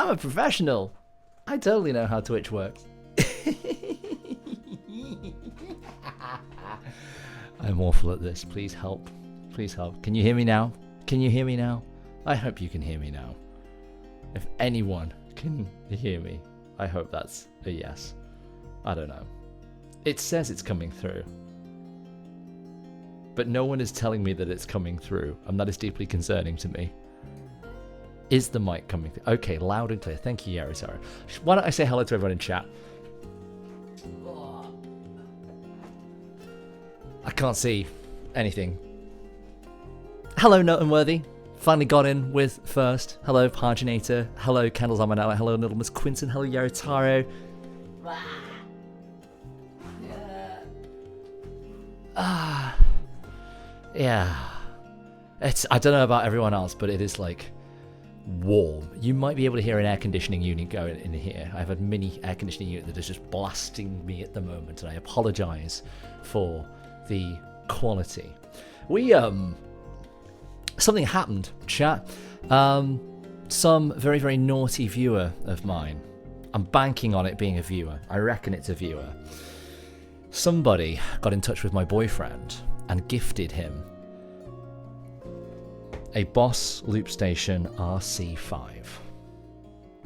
I'm a professional. I totally know how Twitch works. I'm awful at this. Please help. Please help. Can you hear me now? Can you hear me now? I hope you can hear me now. If anyone can hear me, I hope that's a yes. I don't know. It says it's coming through. But no one is telling me that it's coming through, and that is deeply concerning to me. Is the mic coming through? Okay, loud and clear. Thank you, Yarisara. Why don't I say hello to everyone in chat? I can't see anything. Hello, Noteworthy. Finally got in with first. Hello, Paginator. Hello, Candles on my Night. Hello, Little Miss Quinton. Hello, Yaritaro. Yeah. I don't know about everyone else, but it is like warm. You might be able to hear an air conditioning unit going in here. I have a mini air conditioning unit that is just blasting me at the moment, and I apologize for the quality. Something happened, chat. Some very, very naughty viewer of mine. I'm banking on it being a viewer. I reckon it's a viewer. Somebody got in touch with my boyfriend and gifted him a Boss Loop Station RC5.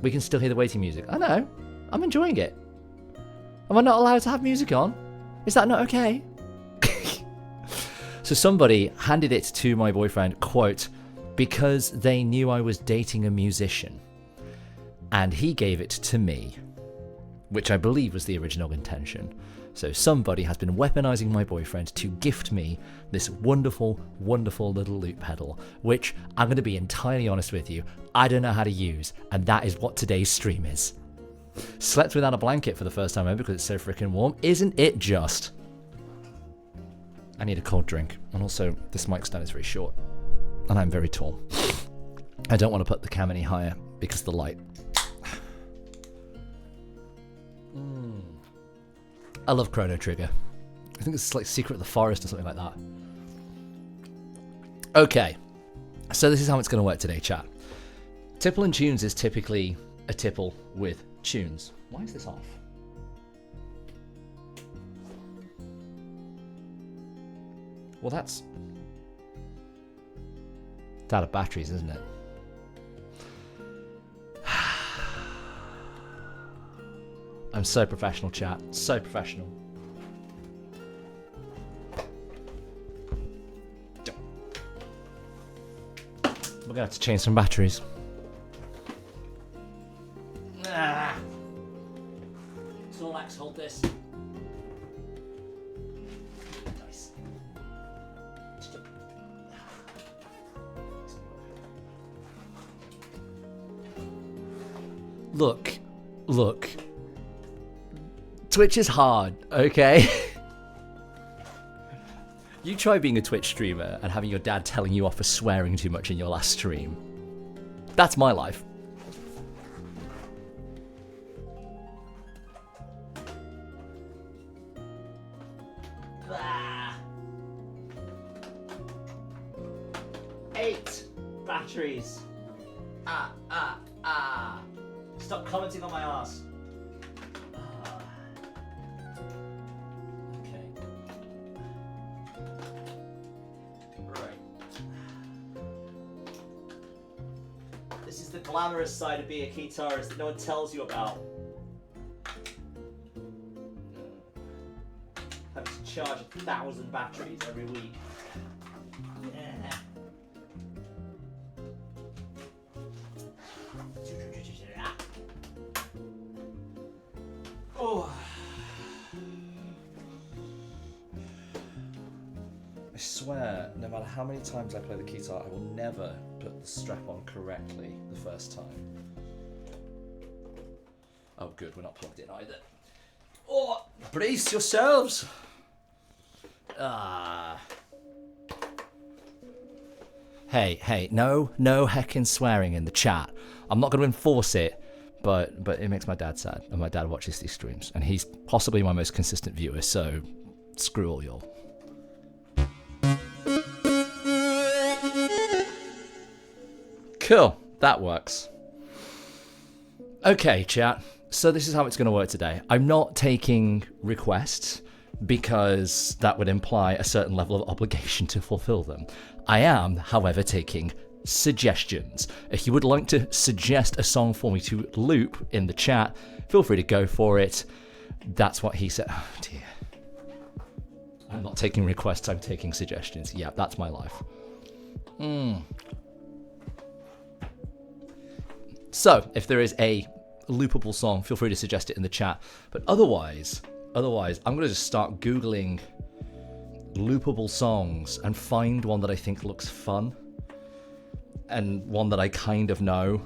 We can still hear the waiting music. I know. I'm enjoying it. Am I not allowed to have music on? Is that not okay? So somebody handed it to my boyfriend, quote, because they knew I was dating a musician. And he gave it to me, which I believe was the original intention. So somebody has been weaponizing my boyfriend to gift me this wonderful, wonderful little loop pedal, which I'm going to be entirely honest with you, I don't know how to use, and that is what today's stream is. Slept without a blanket for the first time ever because it's so freaking warm. Isn't it just? I need a cold drink. And also, this mic stand is very short. And I'm very tall. I don't want to put the cam any higher because of the light. I love Chrono Trigger. I think it's like Secret of the Forest or something like that. Okay. So this is how it's going to work today, chat. Tipple and Tunes is typically a tipple with tunes. Why is this off? Well, that's out of batteries, isn't it? I'm so professional, chat. So professional. We're gonna have to change some batteries. Snorlax, hold this. Nice. Look. Twitch is hard, okay? You try being a Twitch streamer and having your dad telling you off for swearing too much in your last stream. That's my life. Ah. 8 batteries. Stop commenting on my ass. Okay. Right. This is the glamorous side of being a keytarist that no one tells you about. Having to charge 1,000 batteries every week. Yeah. Oh. I swear, no matter how many times I play the Keytar, I will never put the strap on correctly the first time. Oh good, we're not plugged in either. Oh, brace yourselves! Hey, no heckin' swearing in the chat. I'm not going to enforce it, but it makes my dad sad, and my dad watches these streams, and he's possibly my most consistent viewer, so screw all y'all. Cool, that works. Okay, chat. So this is how it's going to work today. I'm not taking requests because that would imply a certain level of obligation to fulfill them. I am, however, taking suggestions. If you would like to suggest a song for me to loop in the chat, feel free to go for it. That's what he said. Oh dear. I'm not taking requests, I'm taking suggestions. Yeah, that's my life. So, if there is a loopable song, feel free to suggest it in the chat. But otherwise, I'm going to just start Googling loopable songs and find one that I think looks fun and one that I kind of know.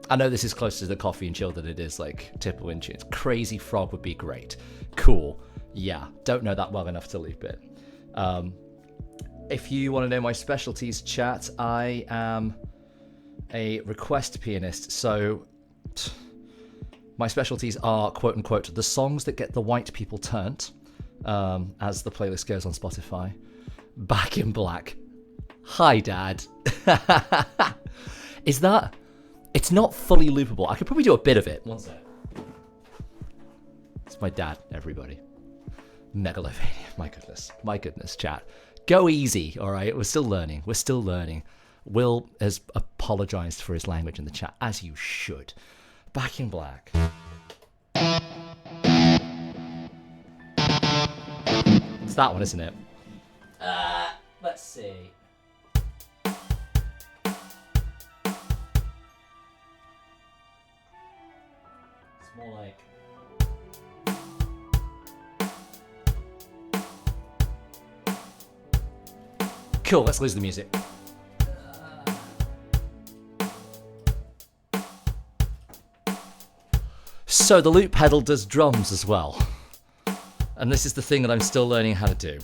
I know this is closer to the coffee and chill than it is like TIPPLE in tunes. Crazy Frog would be great. Cool. Yeah, don't know that well enough to loop it. If you want to know my specialties, chat, I am a request pianist. So my specialties are, quote unquote, the songs that get the white people turned, as the playlist goes on Spotify. Back in Black. Hi, Dad. Is that... It's not fully loopable. I could probably do a bit of it. One sec. It's my dad, everybody. Megalovania. My goodness, chat. Go easy, all right? We're still learning. Will has apologized for his language in the chat, as you should. Back in Black. It's that one, isn't it? Let's see. It's more like... Cool, let's lose the music. So the loop pedal does drums as well. And this is the thing that I'm still learning how to do.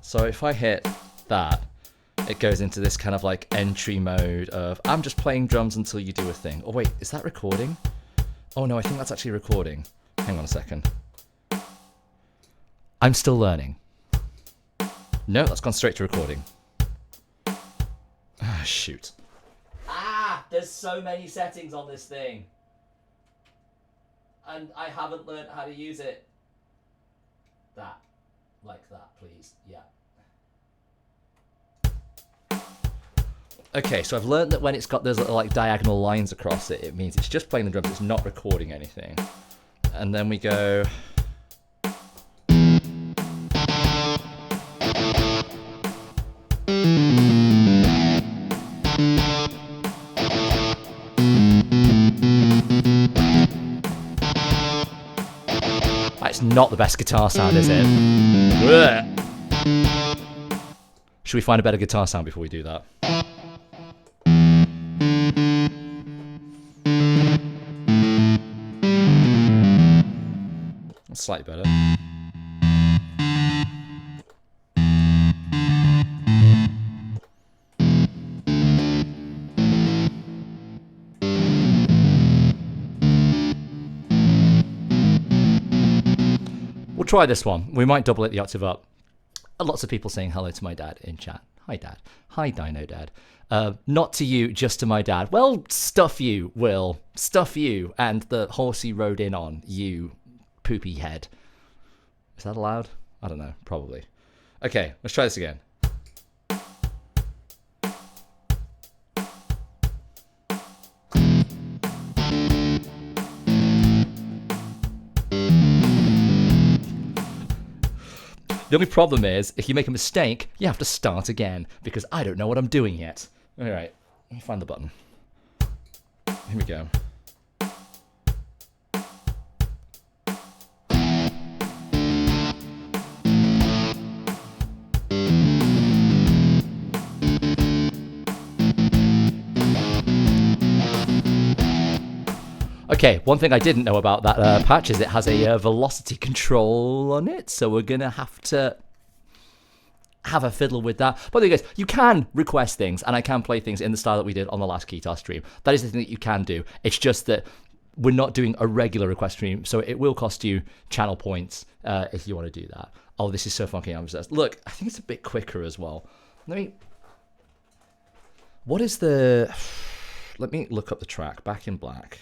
So if I hit that, it goes into this kind of like entry mode of, I'm just playing drums until you do a thing. Oh wait, is that recording? Oh no, I think that's actually recording. Hang on a second. I'm still learning. No, that's gone straight to recording. Ah, shoot. Ah, there's so many settings on this thing. And I haven't learned how to use it. That. Like that, please. Yeah. Okay, so I've learned that when it's got those little like diagonal lines across it, it means it's just playing the drums, it's not recording anything. And then we go... It's not the best guitar sound, is it? Should we find a better guitar sound before we do that? That's slightly better. We'll try this one. We might double it the octave up. Lots of people saying hello to my dad in chat. Hi, Dad. Hi, Dino Dad. Not to you, just to my dad. Well, stuff you, Will. Stuff you and the horse he rode in on, you poopy head. Is that allowed? I don't know. Probably. Okay, let's try this again. The only problem is, if you make a mistake, you have to start again, because I don't know what I'm doing yet. Alright, let me find the button. Here we go. Okay, one thing I didn't know about that patch is it has a velocity control on it, so we're going to have a fiddle with that. By the way, guys, you can request things, and I can play things in the style that we did on the last Keytar stream. That is the thing that you can do. It's just that we're not doing a regular request stream, so it will cost you channel points if you want to do that. Oh, this is so funky. I'm obsessed. Look, I think it's a bit quicker as well. What is the... Let me look up the track. Back in Black.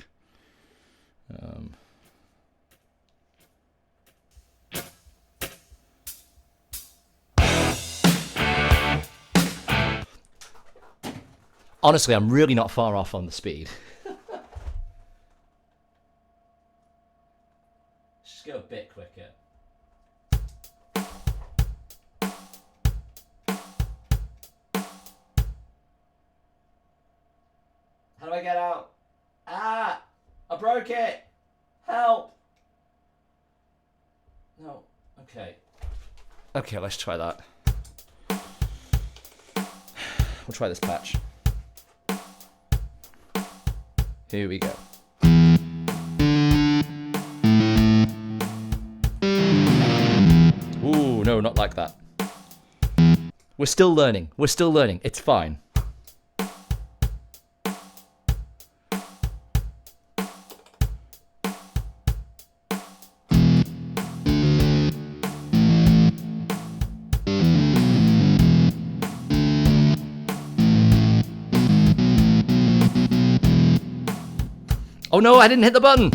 Honestly, I'm really not far off on the speed. Just go a bit quicker. How do I get out? Ah! I broke it! Help! No. Okay. Okay, let's try that. We'll try this patch. Here we go. Ooh, no, not like that. We're still learning. We're still learning. It's fine. Oh no, I didn't hit the button!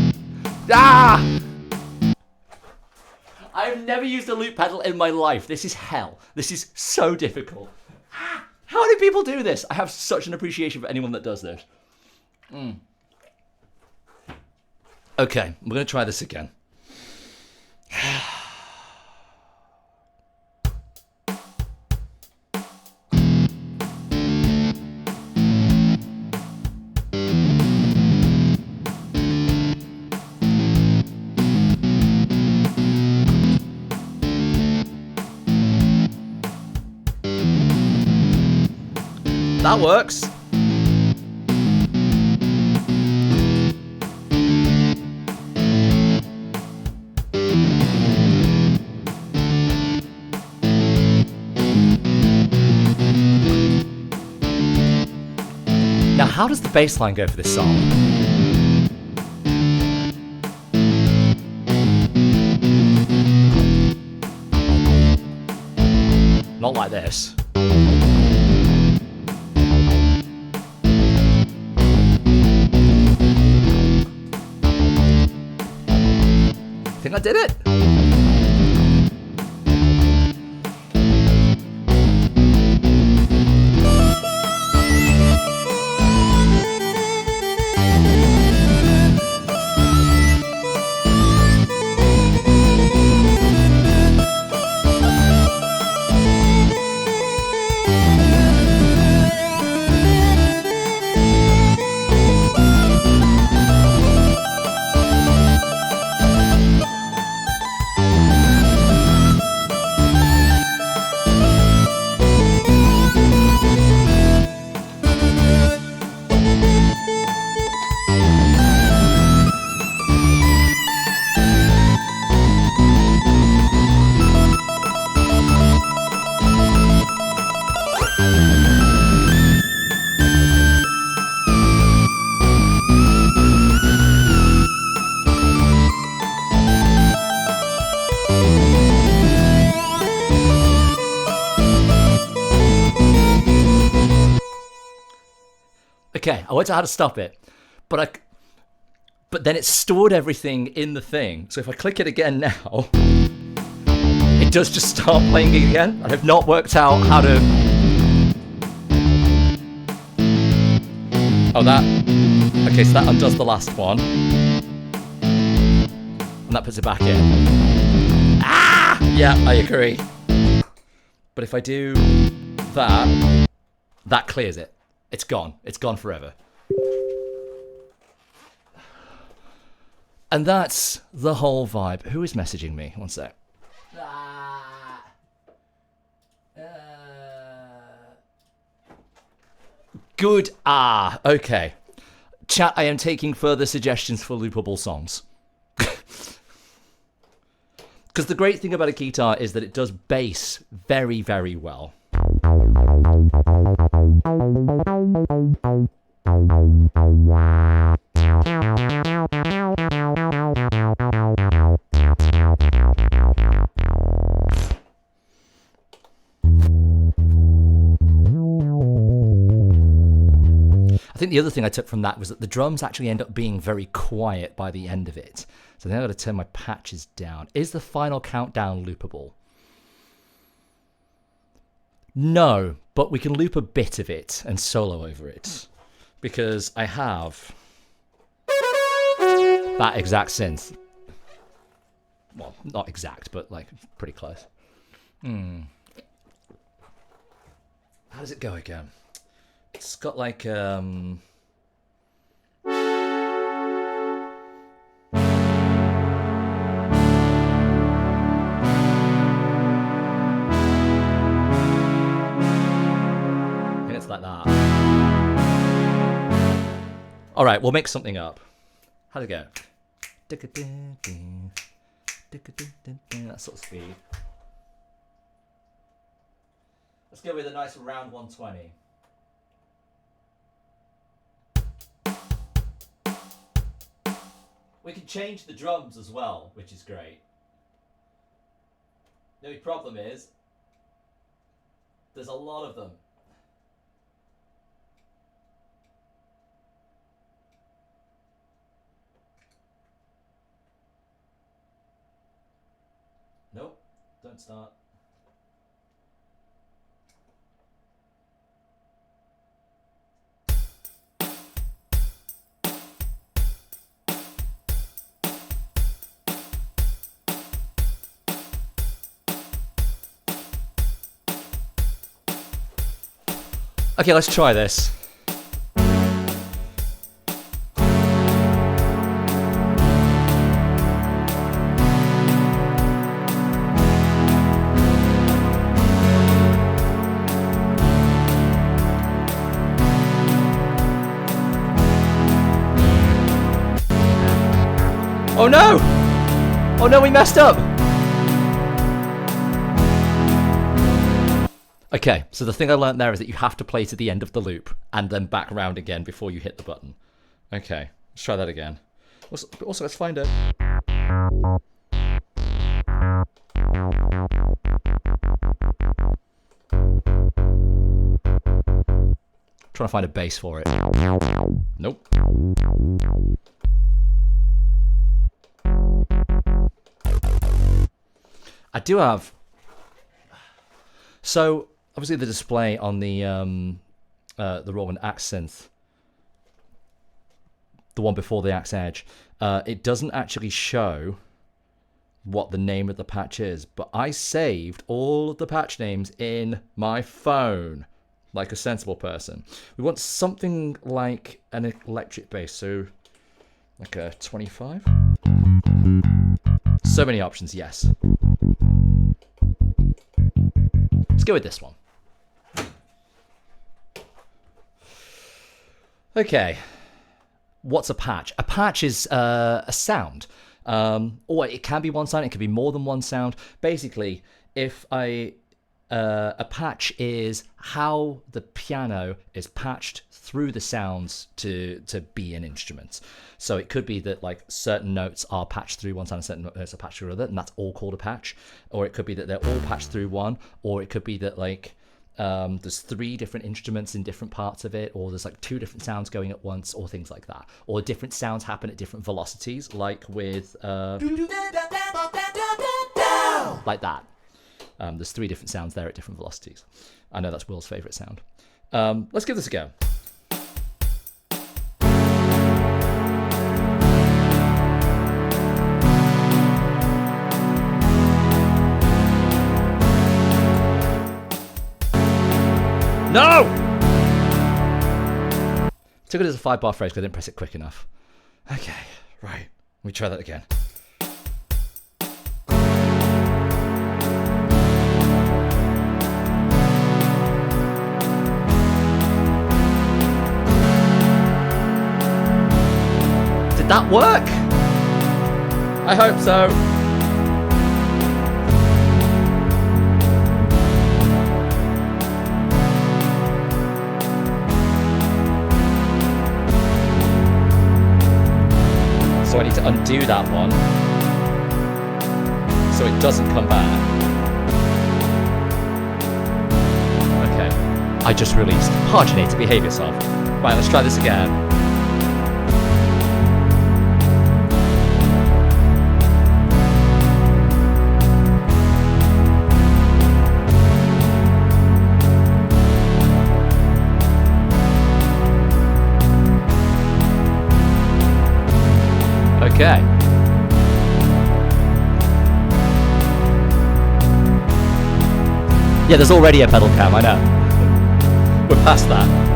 Ah! I've never used a loop pedal in my life. This is hell. This is so difficult. Ah! How do people do this? I have such an appreciation for anyone that does this. Okay, we're going to try this again. That works. Now, how does the bass line go for this song? Not like this. I think I did it. Okay, I worked out how to stop it, but then it stored everything in the thing. So if I click it again now, it does just start playing it again. I have not worked out how to... Oh, that... Okay, so that undoes the last one. And that puts it back in. Ah! Yeah, I agree. But if I do that, that clears it. It's gone. It's gone forever. And that's the whole vibe. Who is messaging me? One sec. Good. Okay. Chat, I am taking further suggestions for loopable songs. Because the great thing about a Keytar is that it does bass very, very well. I think the other thing I took from that was that the drums actually end up being very quiet by the end of it. So then I've got to turn my patches down. Is the final countdown loopable? No, but we can loop a bit of it and solo over it. Because I have that exact synth. Well, not exact, but like pretty close. How does it go again? It's got like it's like that. All right, we'll make something up. How'd it go? That sort of speed. Let's go with a nice round 120. We can change the drums as well, which is great. The only problem is there's a lot of them. Nope, don't start. Okay, let's try this. Oh no! Oh no, we messed up! Okay, so the thing I learned there is that you have to play to the end of the loop and then back around again before you hit the button. Okay, let's try that again. Also let's find it. Trying to find a bass for it. Nope. I do have... So, obviously the display on the Roland Axe synth, the one before the Axe Edge, it doesn't actually show what the name of the patch is, but I saved all of the patch names in my phone, like a sensible person. We want something like an electric bass, so like a 25? So many options, yes. Let's go with this one. Okay. What's a patch? A patch is a sound. Or it can be one sound, it can be more than one sound. Basically, if a patch is how the piano is patched through the sounds to be an instrument. So it could be that like certain notes are patched through one sound and certain notes are patched through another, and that's all called a patch. Or it could be that they're all patched through one, or it could be that like there's 3 different instruments in different parts of it, or there's like 2 different sounds going at once, or things like that. Or different sounds happen at different velocities, like with like that. There's 3 different sounds there at different velocities. I know that's Will's favourite sound. Let's give this a go. No! Took it as a 5-bar phrase because I didn't press it quick enough. Okay, right. Let me try that again. Did that work? I hope so. So I need to undo that one so it doesn't come back. Okay, I just released Paginator, behave yourself. Right, let's try this again. Okay. Yeah, there's already a pedal cam, I know. We're past that.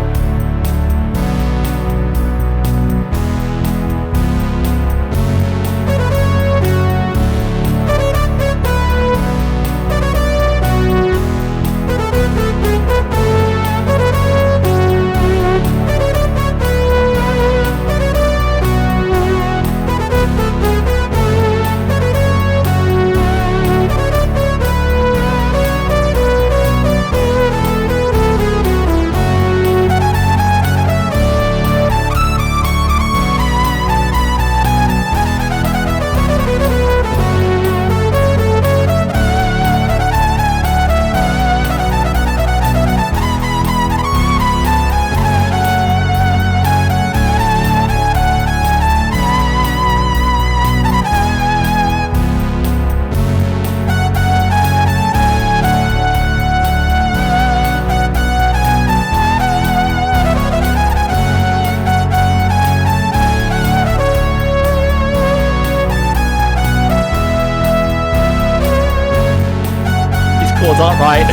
Chords aren't right.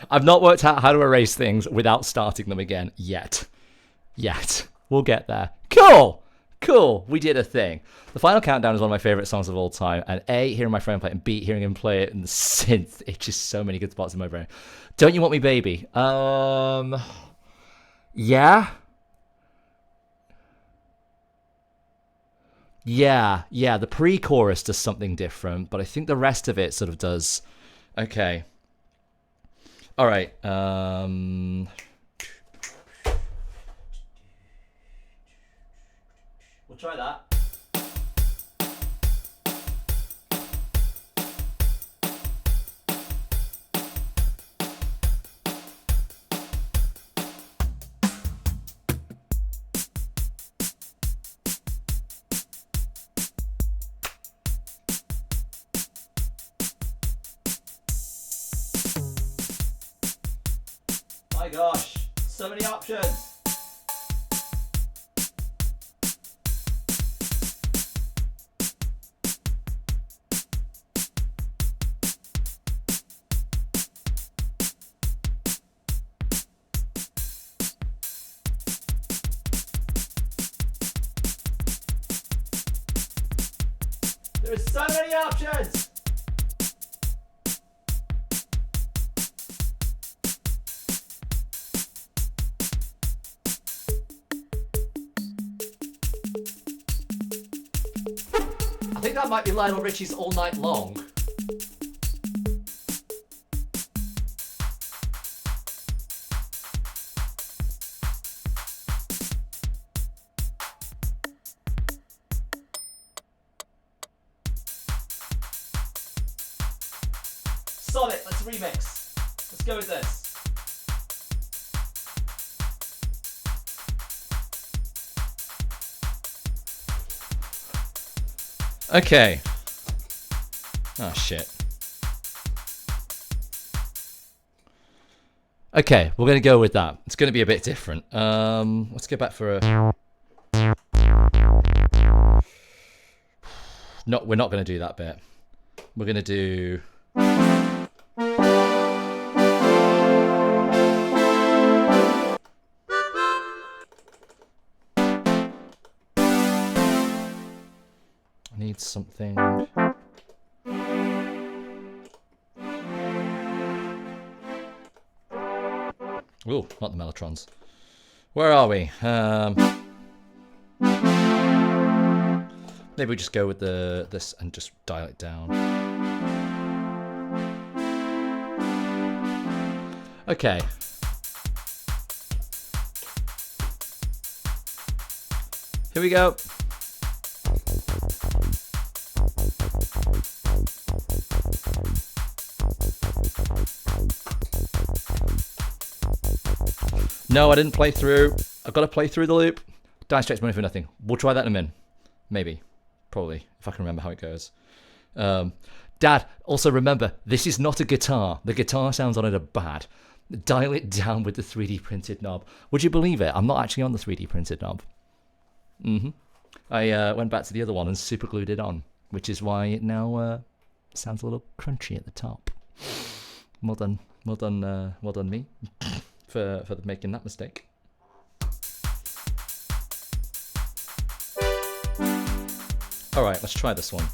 I've not worked out how to erase things without starting them again yet. We'll get there. Cool. We did a thing. The Final Countdown is one of my favorite songs of all time. And A, hearing my friend play it, and B, hearing him play it in the synth, it's just so many good spots in my brain. Don't You Want Me Baby? Yeah. The pre-chorus does something different, but I think the rest of it sort of does. Okay. All right. We'll try that. My gosh, so many options. There's so many options. I think that might be Lionel Richie's All Night Long. Solid, let's remix. Let's go with this. Okay. Oh shit. Okay, we're gonna go with that. It's gonna be a bit different. Let's go back for a. No, we're not gonna do that bit. We're gonna do. need something. Ooh, not the Mellotrons. Where are we? Maybe we just go with this and just dial it down. Okay. Here we go. No, I didn't play through. I've got to play through the loop. Dire Straits Money for Nothing. We'll try that in a minute. Maybe. Probably. If I can remember how it goes. Dad, also remember, this is not a guitar. The guitar sounds on it are bad. Dial it down with the 3D printed knob. Would you believe it? I'm not actually on the 3D printed knob. I went back to the other one and super glued it on, which is why it now sounds a little crunchy at the top. Well done me for making that mistake. All right, let's try this one.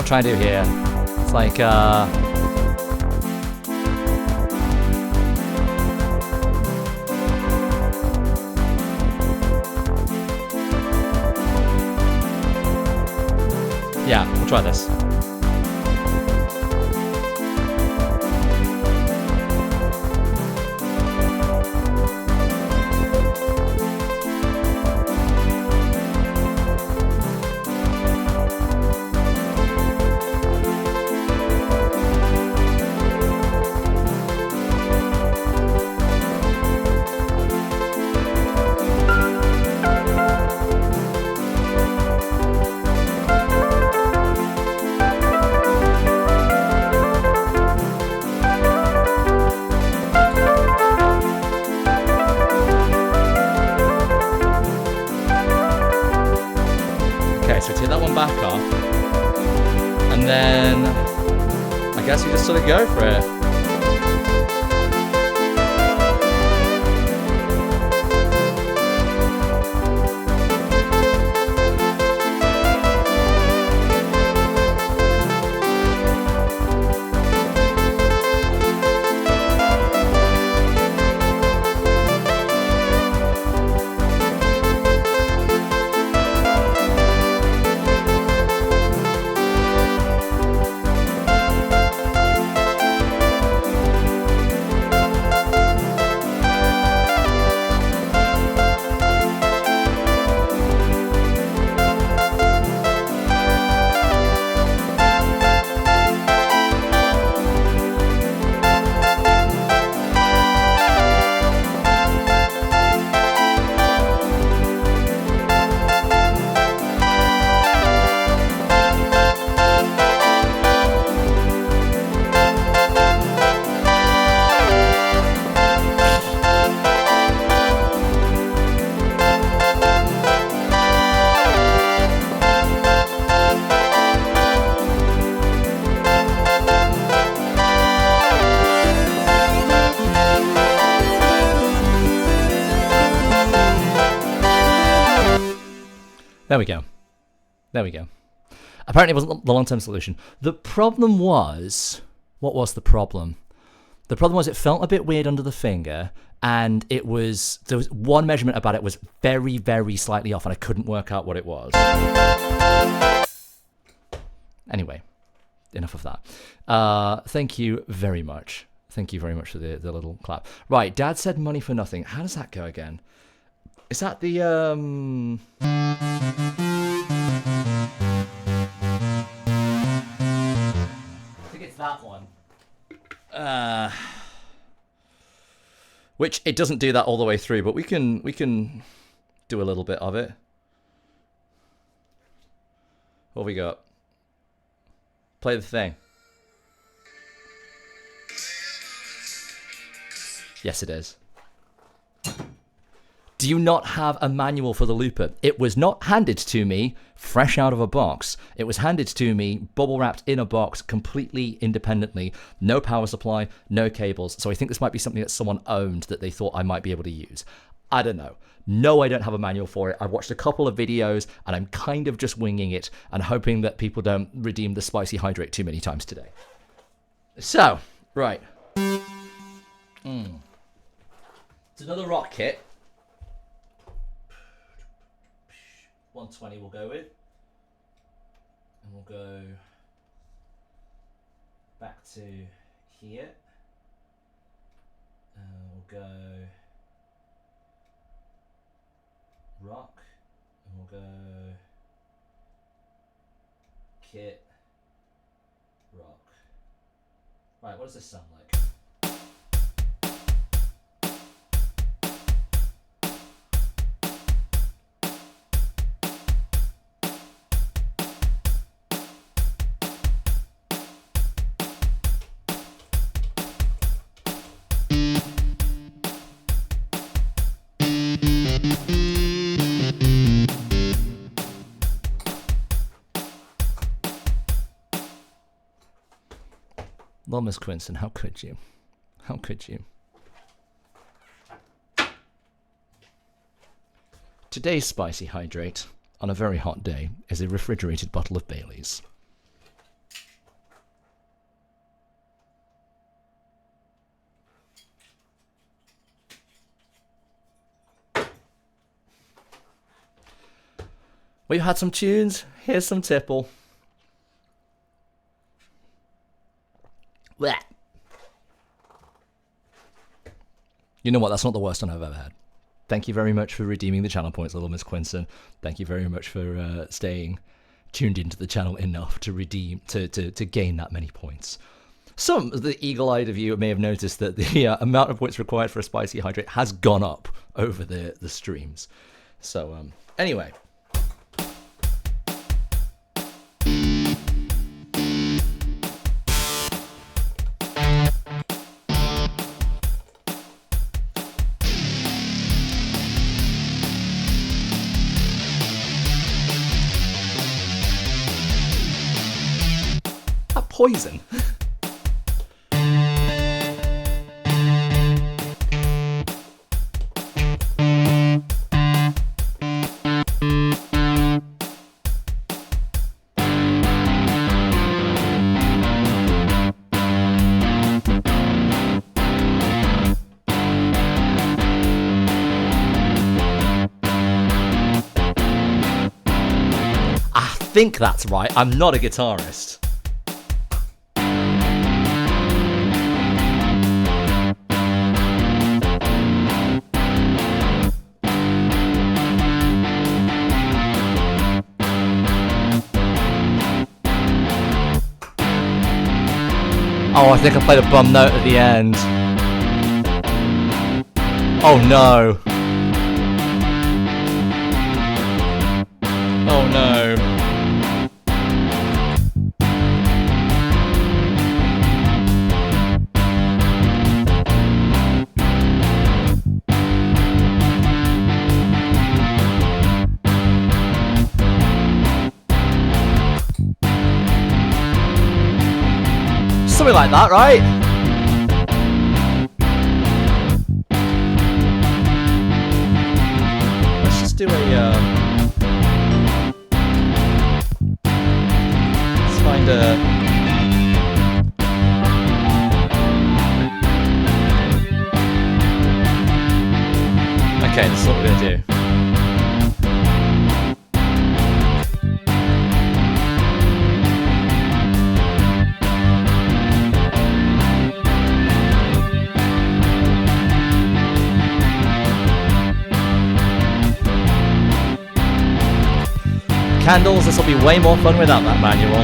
Trying to do here. It's like yeah, we'll try this. So take that one back off, and then I guess we just sort of go for it. There we go. There we go. Apparently it wasn't the long-term solution. The problem was... What was the problem? The problem was it felt a bit weird under the finger, and it was... There was one measurement about it was very, very slightly off, and I couldn't work out what it was. Anyway, enough of that. Thank you very much. Thank you very much for the little clap. Right, Dad said money for nothing. How does that go again? Is that the... I think it's that one. Which it doesn't do that all the way through, but we can do a little bit of it. What have we got? Play the thing. Yes, it is. Do you not have a manual for the looper? It was not handed to me fresh out of a box. It was handed to me bubble wrapped in a box completely independently. No power supply, no cables. So I think this might be something that someone owned that they thought I might be able to use. I don't know. No, I don't have a manual for it. I've watched a couple of videos and I'm kind of just winging it and hoping that people don't redeem the spicy hydrate too many times today. So, right. It's another rock kit. 120 we'll go with. And we'll go back to here. We'll go rock. And we'll go kit, rock. Right, what does this sound like? Well, Miss Quinson, how could you? How could you? Today's spicy hydrate, on a very hot day, is a refrigerated bottle of Bailey's. We've had some tunes, here's some tipple. Blech. You know what, that's not the worst one I've ever had. Thank you very much for redeeming the channel points, little Miss Quinson. Thank you very much for staying tuned into the channel enough to redeem, to gain that many points. Some of the eagle-eyed of you may have noticed that the amount of points required for a spicy hydrate has gone up over the streams. So, anyway. Poison. I think that's right. I'm not a guitarist. Oh, I think I played a bum note at the end. Oh no. Oh no. Something like that, right? Let's just do a, let's find a... Okay, this is what we're gonna do. Candles, this will be way more fun without that manual.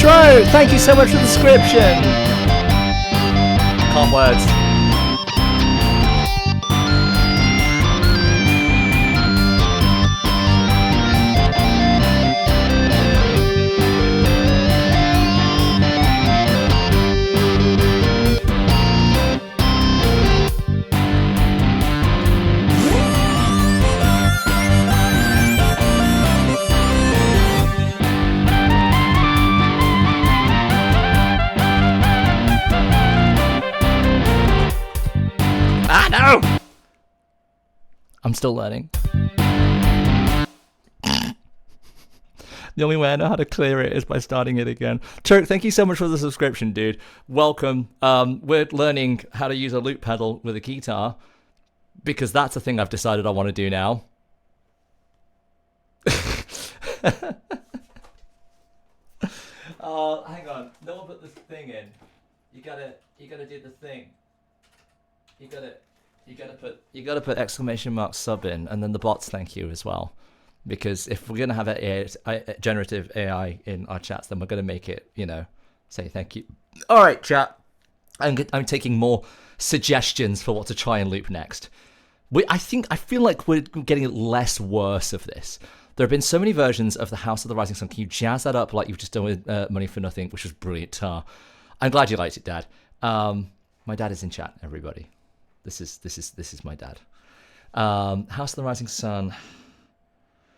Tro, thank you so much for the subscription. Can't words. No! I'm still learning. The only way I know how to clear it is by starting it again. Turk, thank you so much for the subscription, dude. Welcome. We're learning how to use a loop pedal with a Keytar because that's a thing I've decided I want to do now. Oh, hang on. No one put this thing in. You gotta do the thing. You gotta put exclamation mark sub in, and then the bots thank you as well, because if we're gonna have a generative AI in our chats, then we're gonna make it, you know, say thank you. All right, chat. I'm taking more suggestions for what to try and loop next. I feel like we're getting less worse of this. There have been so many versions of the House of the Rising Sun. Can you jazz that up like you've just done with Money for Nothing, which was brilliant. Tar. I'm glad you liked it, Dad. My dad is in chat, everybody. This is my dad. House of the Rising Sun.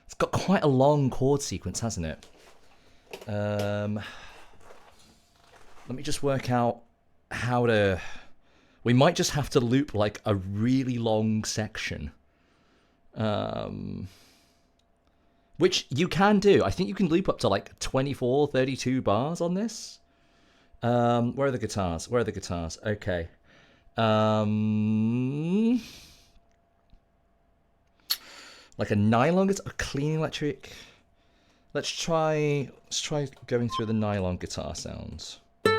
It's got quite a long chord sequence, hasn't it? Let me just work out how to... We might just have to loop like a really long section. Which you can do. I think you can loop up to like 24, 32 bars on this. Where are the guitars? Okay. Like a nylon guitar, a clean electric. Let's try going through the nylon guitar sounds. The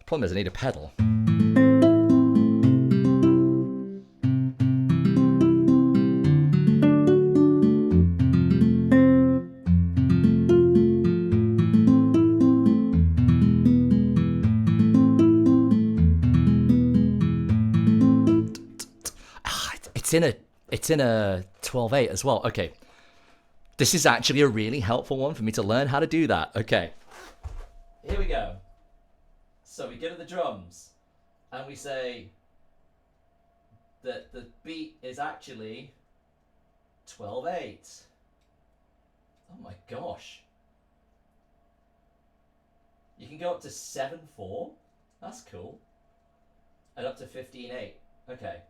problem is I need a pedal. It's in a 12/8 as well. Okay. This is actually a really helpful one for me to learn how to do that. Okay. Here we go. So we go to the drums and we say that the beat is actually 12/8. Oh my gosh. You can go up to 7/4. That's cool. And up to 15/8. Okay.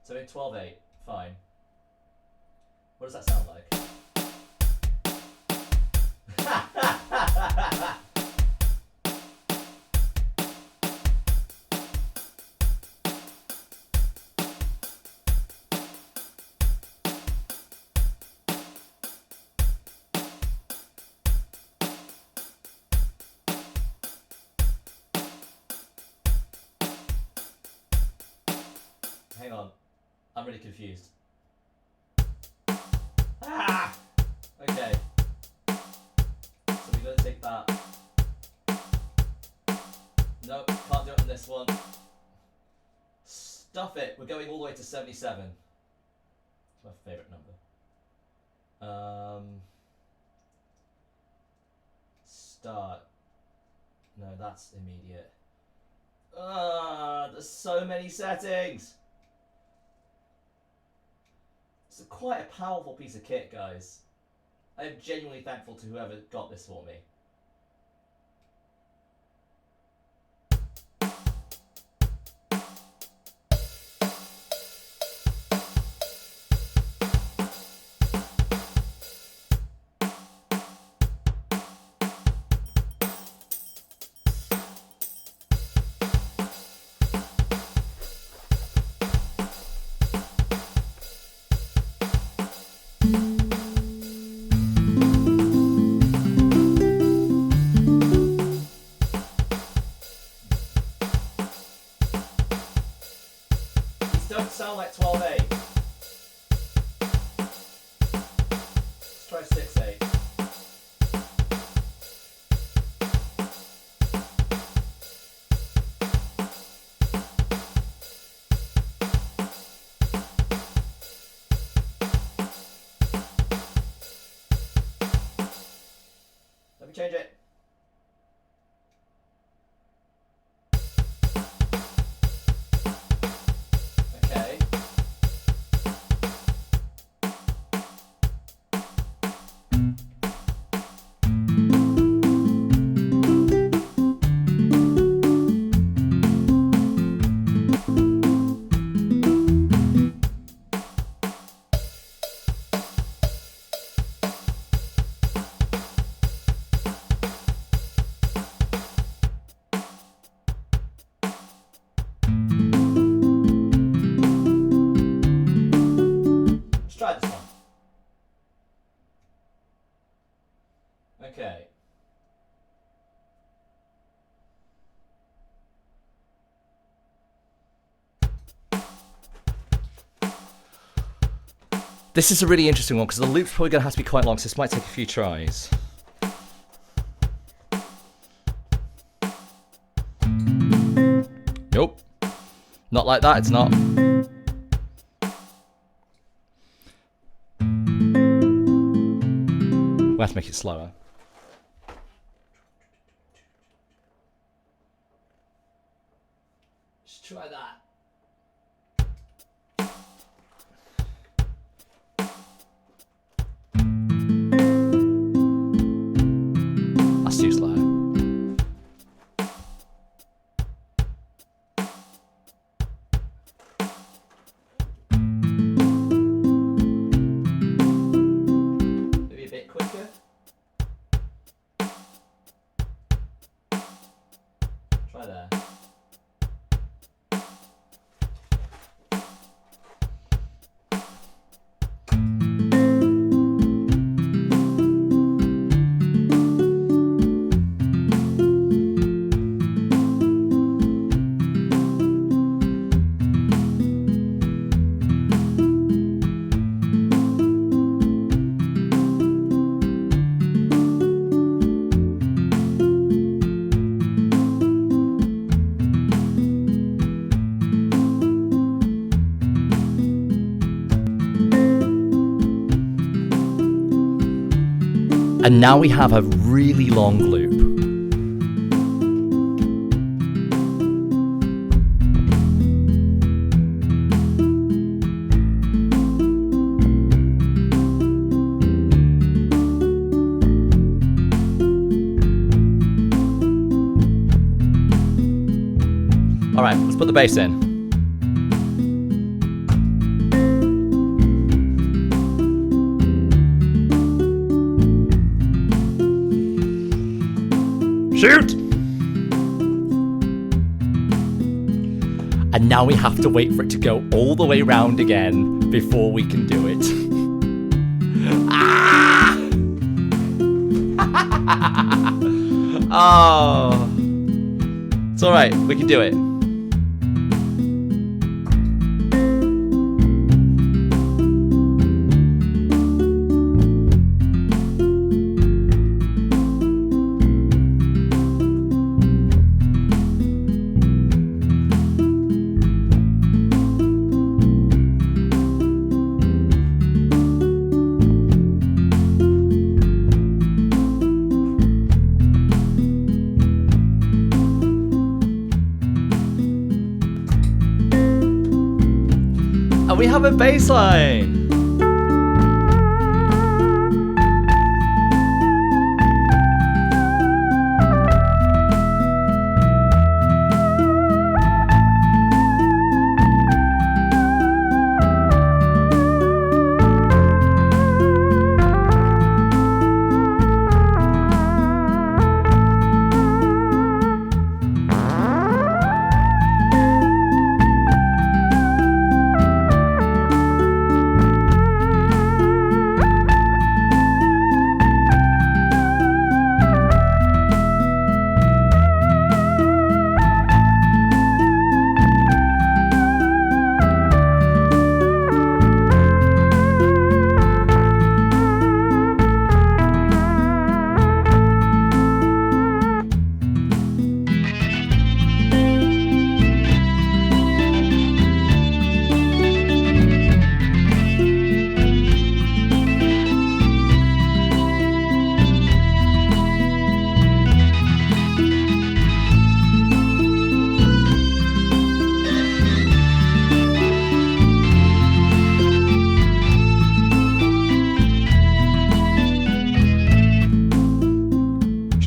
So in 12/8, fine. What does that sound like? Hang on. I'm really confused. Ah! Okay. So we're going to take that. Nope, can't do it on this one. Stuff it. We're going all the way to 77. It's my favourite number. Start. No, that's immediate. There's so many settings. It's quite a powerful piece of kit, guys. I am genuinely thankful to whoever got this for me. Don't sound like 12/8. Let's try 6/8. me change it. Okay. Try this one. Okay. This is a really interesting one because the loop's probably going to have to be quite long, so this might take a few tries. Nope. Not like that, it's not. We'll have to make it slower. Let's try that. That's too slow. Maybe a bit quicker. Try there. And now we have a really long loop. All right, let's put the bass in. Shoot! And now we have to wait for it to go all the way round again before we can do it. Ah! Oh. It's alright, we can do it. And we have a bass line.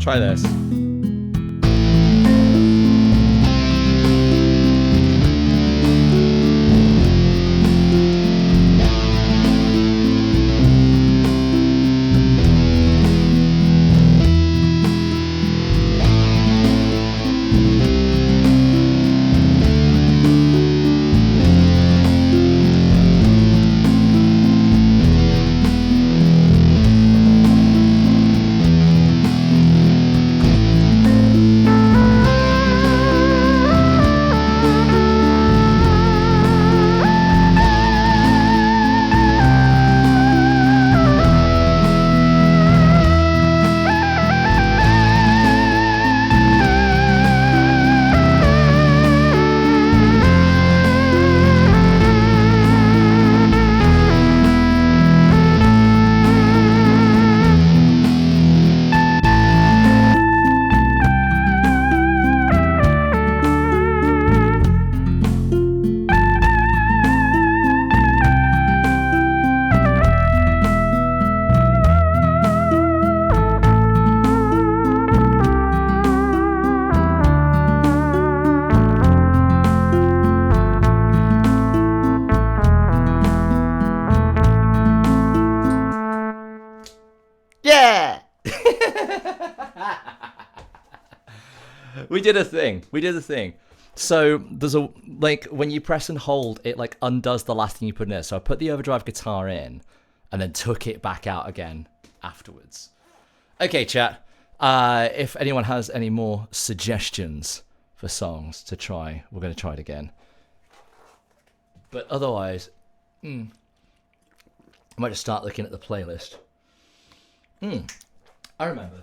try this. We did a thing. So there's a, like, when you press and hold, it like undoes the last thing you put in it. So I put the overdrive guitar in and then took it back out again afterwards. Okay, chat. If anyone has any more suggestions for songs to try, we're going to try it again. But otherwise, I might just start looking at the playlist. I remember.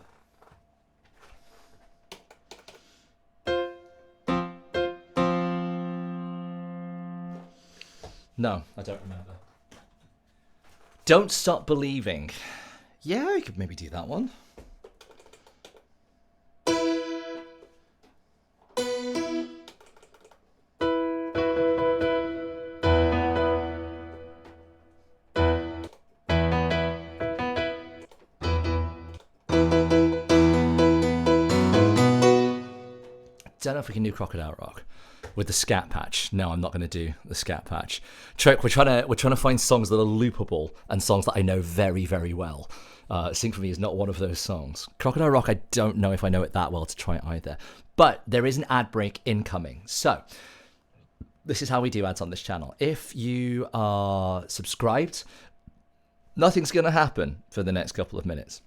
No, I don't remember. Don't Stop Believing. Yeah, I could maybe do that one. Don't know if we can do Crocodile Rock with the scat patch. No, I'm not going to do the scat patch. We're trying to find songs that are loopable and songs that I know very, very well. Sing For Me is not one of those songs. Crocodile Rock, I don't know if I know it that well to try it either. But there is an ad break incoming. So this is how we do ads on this channel. If you are subscribed, nothing's going to happen for the next couple of minutes.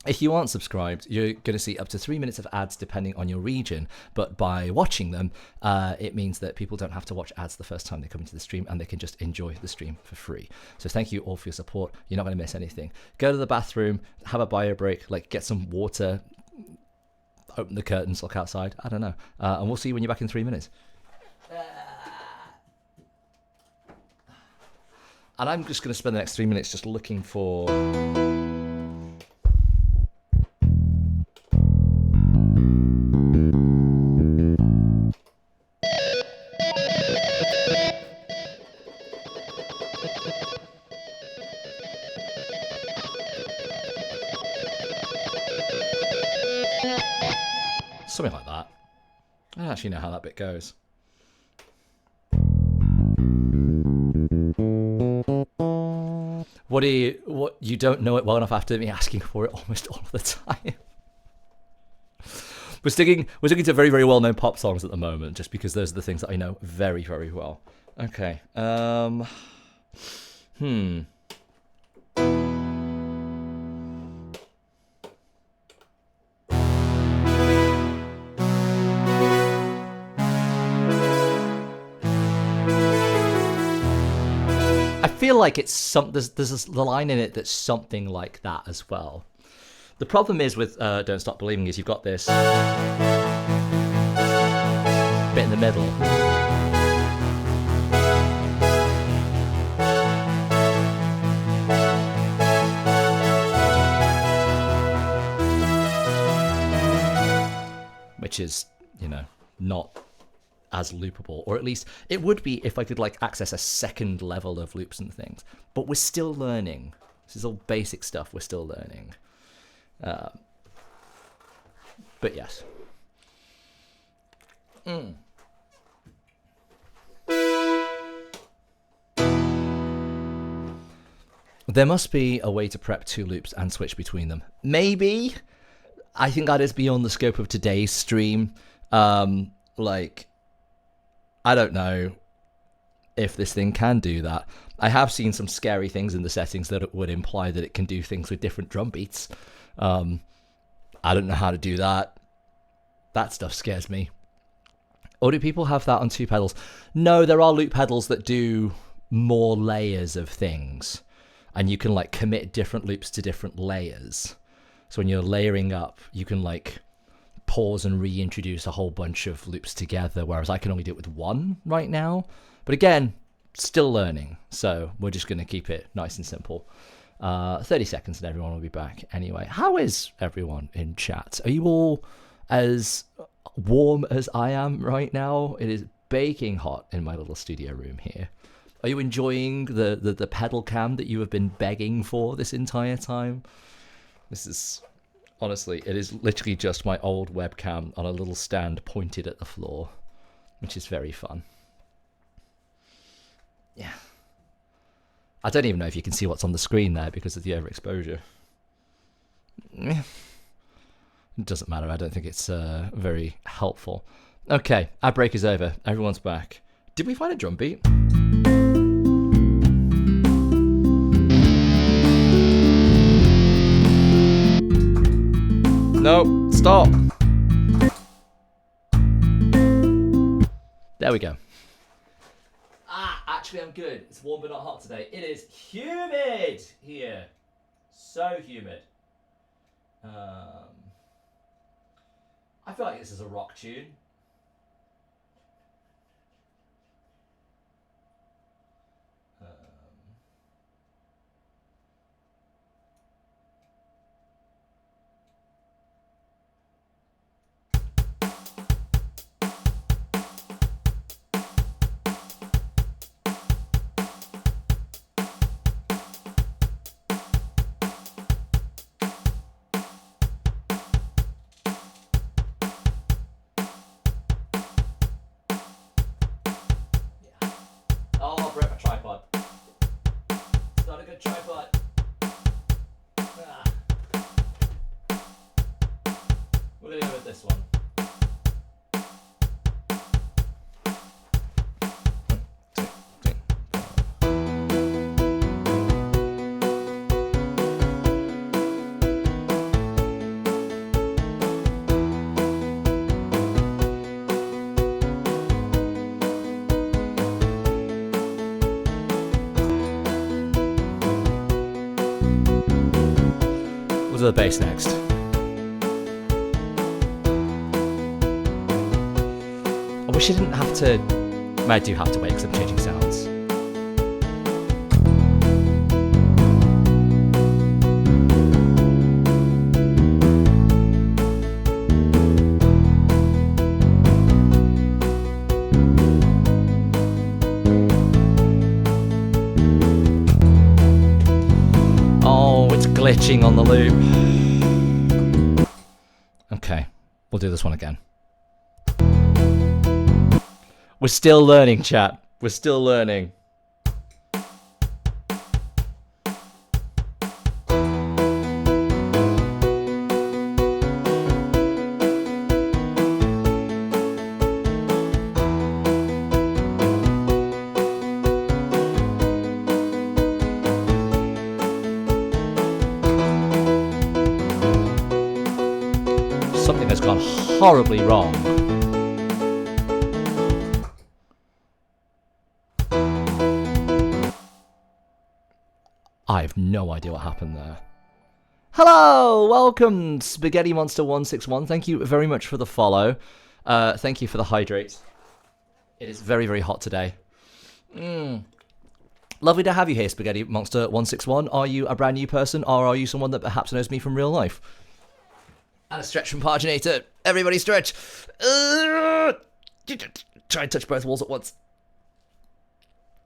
If you aren't subscribed, you're going to see up to 3 minutes of ads depending on your region, but by watching them, it means that people don't have to watch ads the first time they come into the stream, and they can just enjoy the stream for free. So thank you all for your support. You're not going to miss anything. Go to the bathroom, have a bio break, like get some water, open the curtains, look outside, I don't know. And we'll see you when you're back in 3 minutes. And I'm just going to spend the next 3 minutes just looking for... something like that. I don't actually know how that bit goes. What you don't know it well enough after me asking for it almost all the time. We're sticking to very, very well-known pop songs at the moment, just because those are the things that I know very, very well. Okay. I feel like it's there's a line in it that's something like that as well. The problem is with Don't Stop Believing is you've got this bit in the middle. Which is, you know, not as loopable, or at least it would be if I could like access a second level of loops and things, but we're still learning. This is all basic stuff we're still learning. But yes. There must be a way to prep 2 loops and switch between them. Maybe. I think that is beyond the scope of today's stream. Like, I don't know if this thing can do that. I have seen some scary things in the settings that would imply that it can do things with different drum beats. I don't know how to do that. That stuff scares me. Or do people have that on 2 pedals? No, there are loop pedals that do more layers of things. And you can like commit different loops to different layers. So when you're layering up, you can like pause and reintroduce a whole bunch of loops together, whereas I can only do it with 1 right now. But again, still learning. So we're just going to keep it nice and simple. 30 seconds and everyone will be back anyway. How is everyone in chat? Are you all as warm as I am right now? It is baking hot in my little studio room here. Are you enjoying the pedal cam that you have been begging for this entire time? This is, honestly, it is literally just my old webcam on a little stand pointed at the floor, which is very fun. Yeah. I don't even know if you can see what's on the screen there because of the overexposure. Yeah. It doesn't matter. I don't think it's very helpful. Okay, ad break is over. Everyone's back. Did we find a drum beat? No, stop. There we go. Actually I'm good. It's warm but not hot today. It is humid here. So humid. I feel like this is a rock tune. The bass next. I wish I didn't have to. I do have to wait because I'm changing sounds. Oh, it's glitching on the loop. Okay, we'll do this one again. We're still learning, chat. We're still learning. Something has gone horribly wrong. I have no idea what happened there. Hello! Welcome, Spaghetti Monster 161. Thank you very much for the follow. Thank you for the hydrate. It is very, very hot today. Lovely to have you here, Spaghetti Monster 161. Are you a brand new person, or are you someone that perhaps knows me from real life? And a stretch from Paginator. Everybody stretch. Try and touch both walls at once.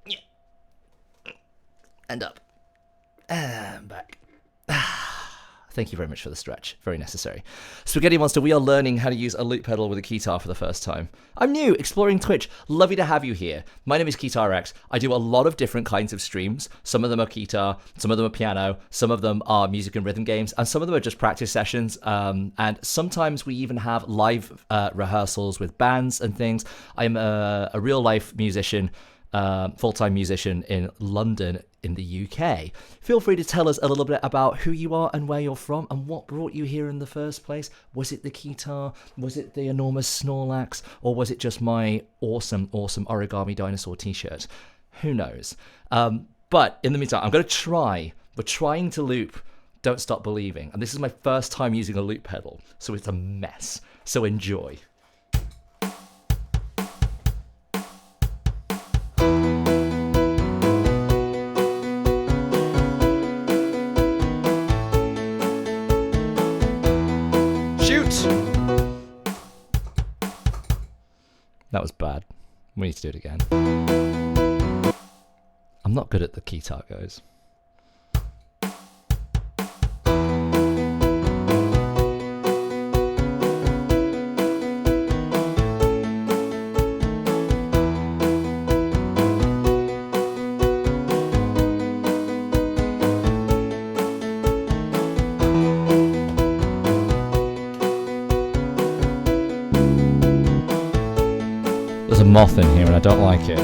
Yeah. And up. And back. Thank you very much for the stretch. Very necessary. Spaghetti Monster, we are learning how to use a loop pedal with a Keytar for the first time. I'm new, exploring Twitch. Lovely to have you here. My name is Keytar X. I do a lot of different kinds of streams. Some of them are Keytar, some of them are piano, some of them are music and rhythm games, and some of them are just practice sessions. And sometimes we even have live rehearsals with bands and things. I'm a real life musician, full-time musician in London in the UK. Feel free to tell us a little bit about who you are and where you're from and what brought you here in the first place. Was it the Keytar? Was it the enormous Snorlax? Or was it just my awesome origami dinosaur t-shirt? Who knows? But in the meantime, I'm going to try. We're trying to loop Don't Stop Believing. And this is my first time using a loop pedal, so it's a mess. So enjoy. That was bad. We need to do it again. I'm not good at the Keytar, guys. There's a moth in here and I don't like it.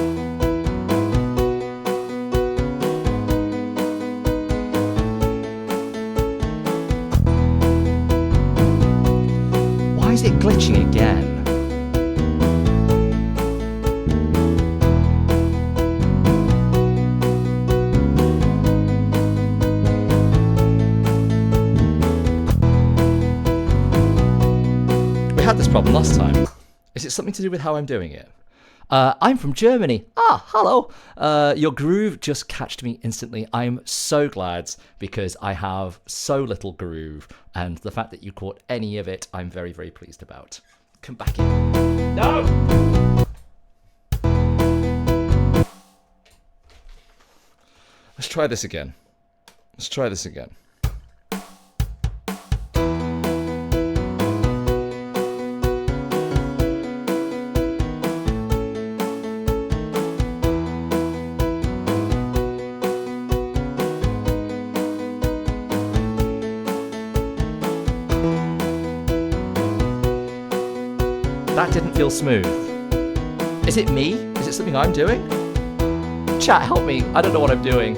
Why is it glitching again? We had this problem last time. Is it something to do with how I'm doing it? I'm from Germany. Ah, hello. Your groove just catched me instantly. I'm so glad because I have so little groove, and the fact that you caught any of it, I'm very, very pleased about. Come back in. No! Let's try this again. Let's try this again. That didn't feel smooth. Is it me? Is it something I'm doing? Chat, help me. I don't know what I'm doing.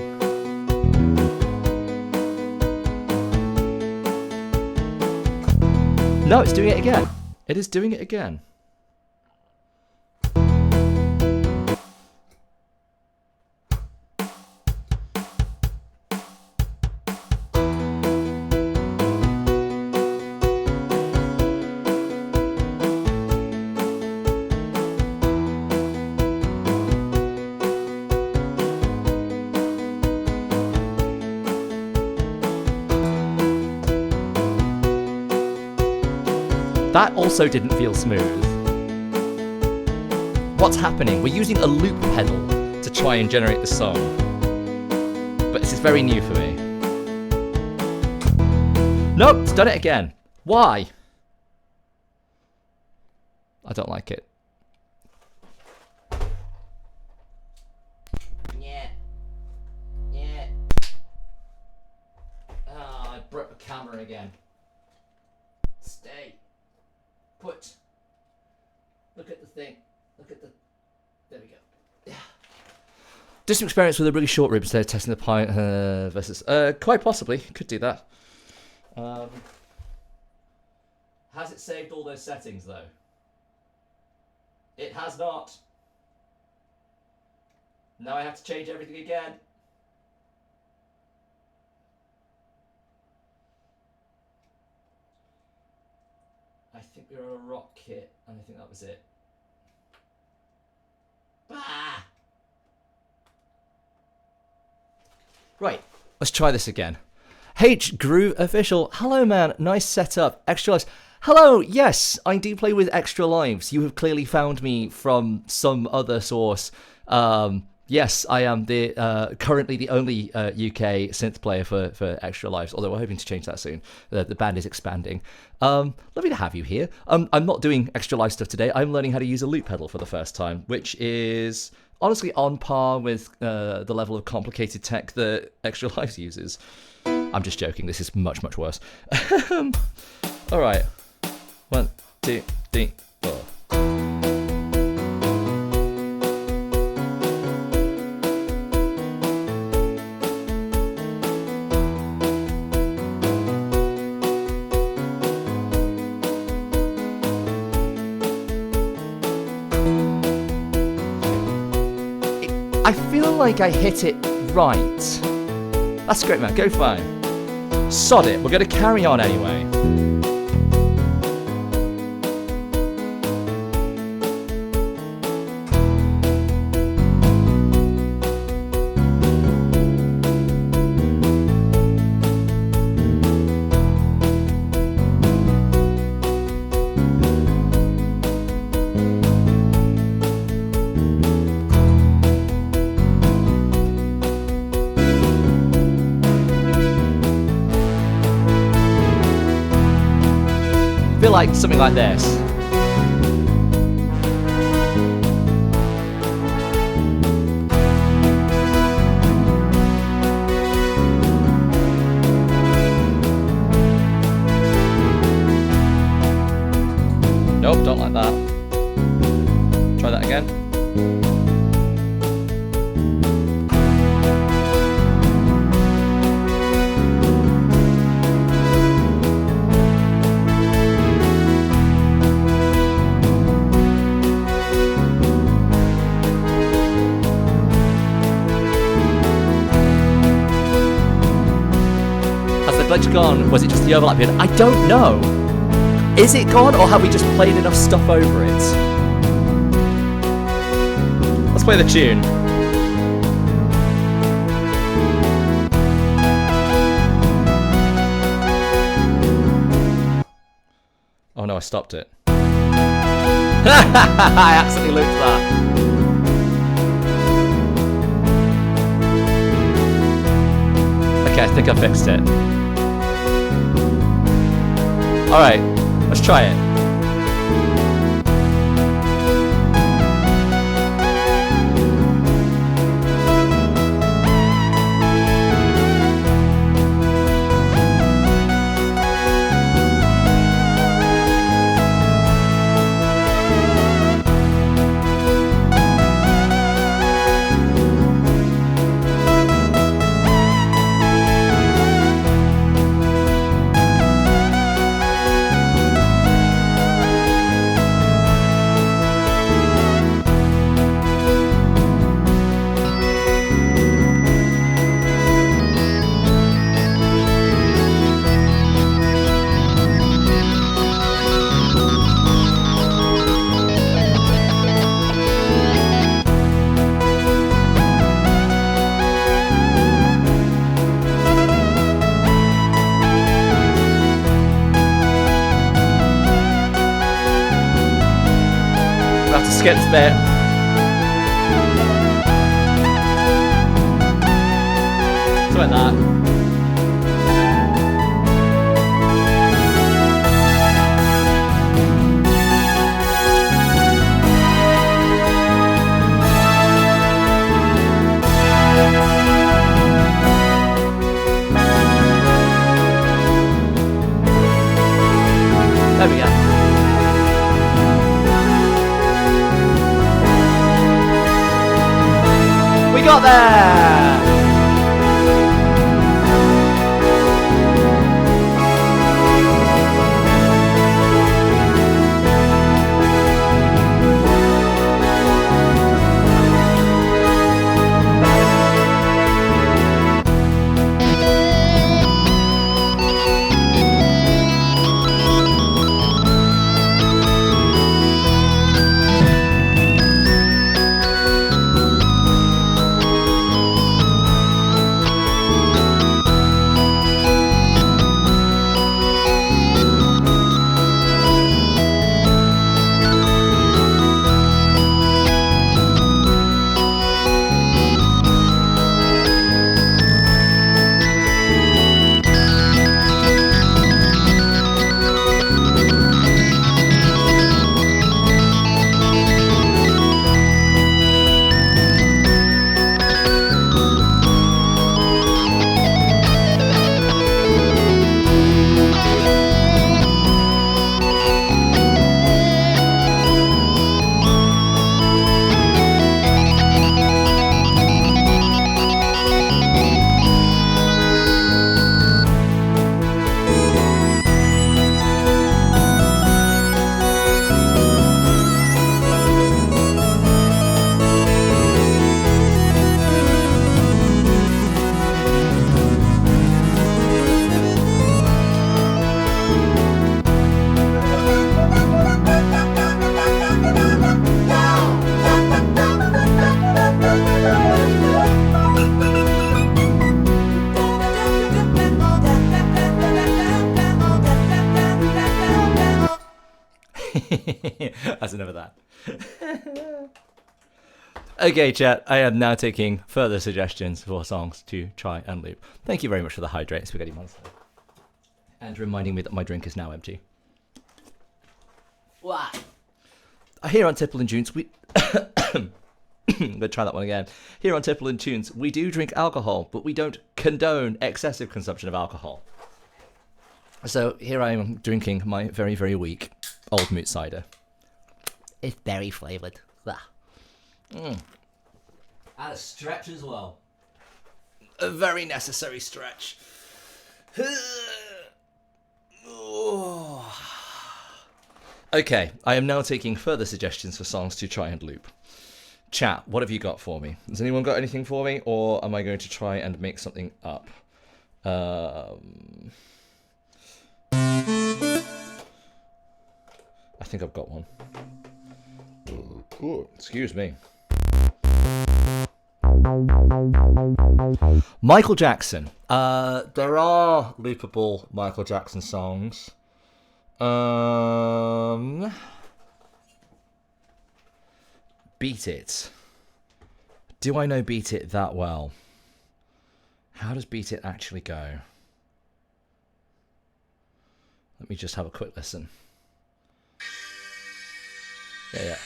No, it's doing it again. It is doing it again. That also didn't feel smooth. What's happening? We're using a loop pedal to try and generate the song. But this is very new for me. Nope, it's done it again. Why? I don't like it. Yeah. Yeah. Ah, I broke the camera again. Stay. Put. Look at the thing. Look at the. There we go. Yeah. Just some experience with a really short rib instead of testing the pie versus. Quite possibly. Could do that. Has it saved all those settings though? It has not. Now I have to change everything again. I think we were on a rock kit, and I think that was it. Bah! Right, let's try this again. H Groove Official, hello man, nice setup. Extra lives. Hello, yes, I do play with extra lives. You have clearly found me from some other source. Yes, I am the currently the only UK synth player for Extra Lives, although we're hoping to change that soon. The band is expanding. Lovely to have you here. I'm not doing Extra Life stuff today. I'm learning how to use a loop pedal for the first time, which is honestly on par with the level of complicated tech that Extra Lives uses. I'm just joking. This is much, much worse. All right. 1, 2, 3, 4. I feel like I hit it right. That's great, man. Go fine. Sod it. We're going to carry on anyway. Like something like this. Nope, don't like that. Try that again. Glitch gone? Was it just the overlap here? I don't know. Is it gone, or have we just played enough stuff over it? Let's play the tune. Oh no, I stopped it. I accidentally looped that. Okay, I think I fixed it. Alright, let's try it. Skip a bit. Something like that. There we go. We got there! That's enough of that. Okay, chat, I am now taking further suggestions for songs to try and loop. Thank you very much for the hydrate, Spaghetti Monster. And reminding me that my drink is now empty. Wow. Here on Tipple and Tunes, we... I'm going to try that one again. Here on Tipple and Tunes, we do drink alcohol, but we don't condone excessive consumption of alcohol. So here I am drinking my very, very weak old moot cider. It's berry flavoured. And a stretch as well. A very necessary stretch. Okay, I am now taking further suggestions for songs to try and loop. Chat, what have you got for me? Has anyone got anything for me, or am I going to try and make something up? I think I've got one. Ooh, excuse me. Michael Jackson. There are loopable Michael Jackson songs. Beat It. Do I know Beat It that well? How does Beat It actually go? Let me just have a quick listen. Yeah.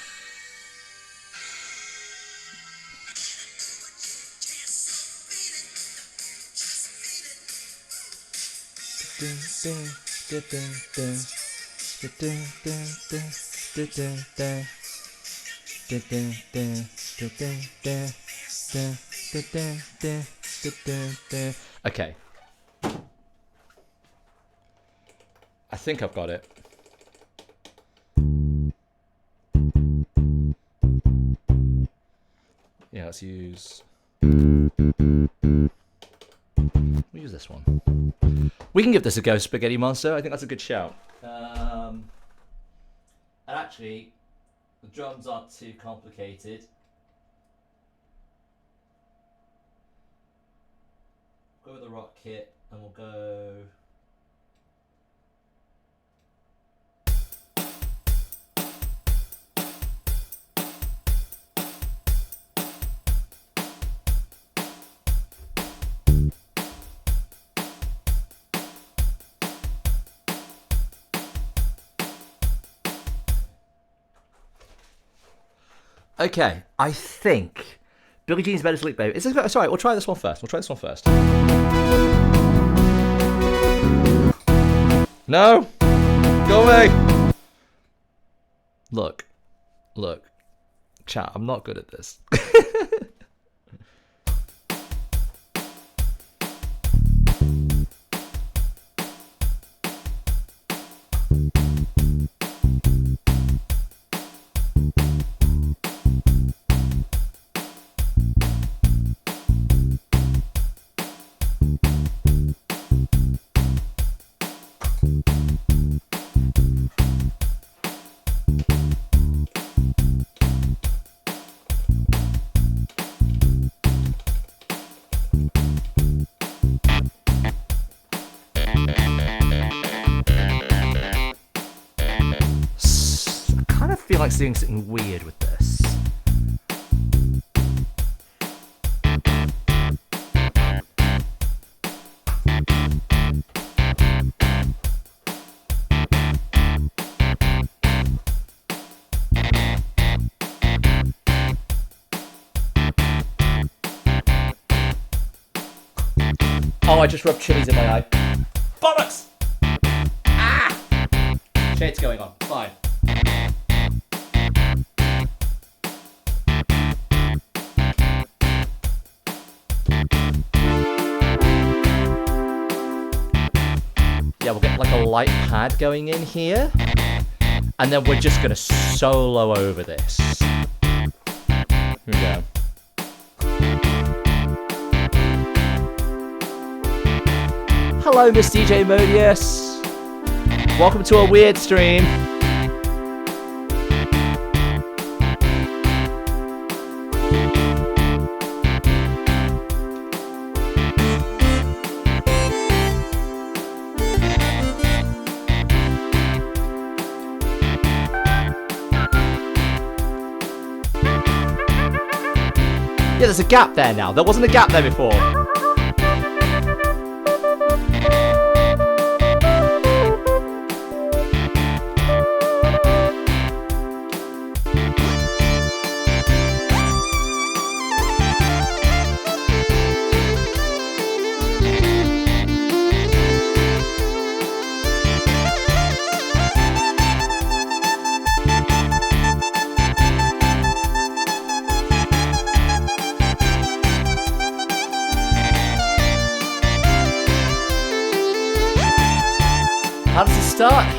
Okay. I think I've got it. Yeah, let's use... We'll use this one. We can give this a go, Spaghetti Monster. I think that's a good shout. And actually, the drums aren't too complicated. Go with the rock kit, and we'll go... Okay, I think Billie Jean's Better Sleep Baby. Sorry, we'll try this one first. No! Go away! Look. Chat, I'm not good at this. Like doing something weird with this. Oh, I just rubbed chilies in my eye. Bollocks! Ah! Shades going on. Fine. Yeah, we'll get like a light pad going in here, and then we're just gonna solo over this. Here we go. Hello, Miss DJ Modius. Welcome to a weird stream. Yeah, there's a gap there now. There wasn't a gap there before. How does it start?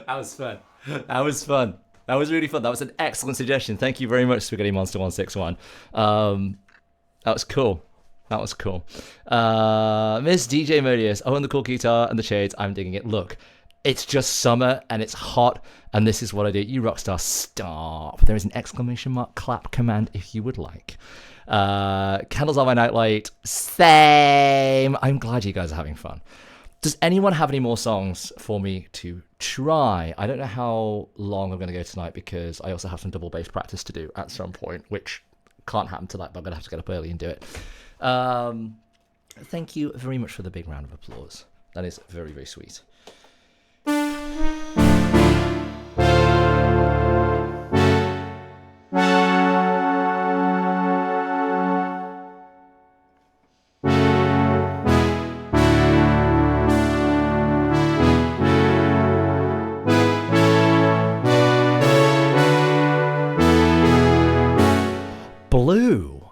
That was fun. That was fun. That was really fun. That was an excellent suggestion. Thank you very much, Spaghetti Monster 161. That was cool. That was cool. Miss DJ Modius. Oh, and the cool guitar and the shades. I'm digging it. Look, it's just summer and it's hot, and this is what I do. You rockstar, stop. There is an exclamation mark clap command if you would like. Candles are my nightlight. Same. I'm glad you guys are having fun. Does anyone have any more songs for me to try? I don't know how long I'm going to go tonight because I also have some double bass practice to do at some point, which can't happen tonight, but I'm going to have to get up early and do it. Thank you very much for the big round of applause. That is very, very sweet. Blue.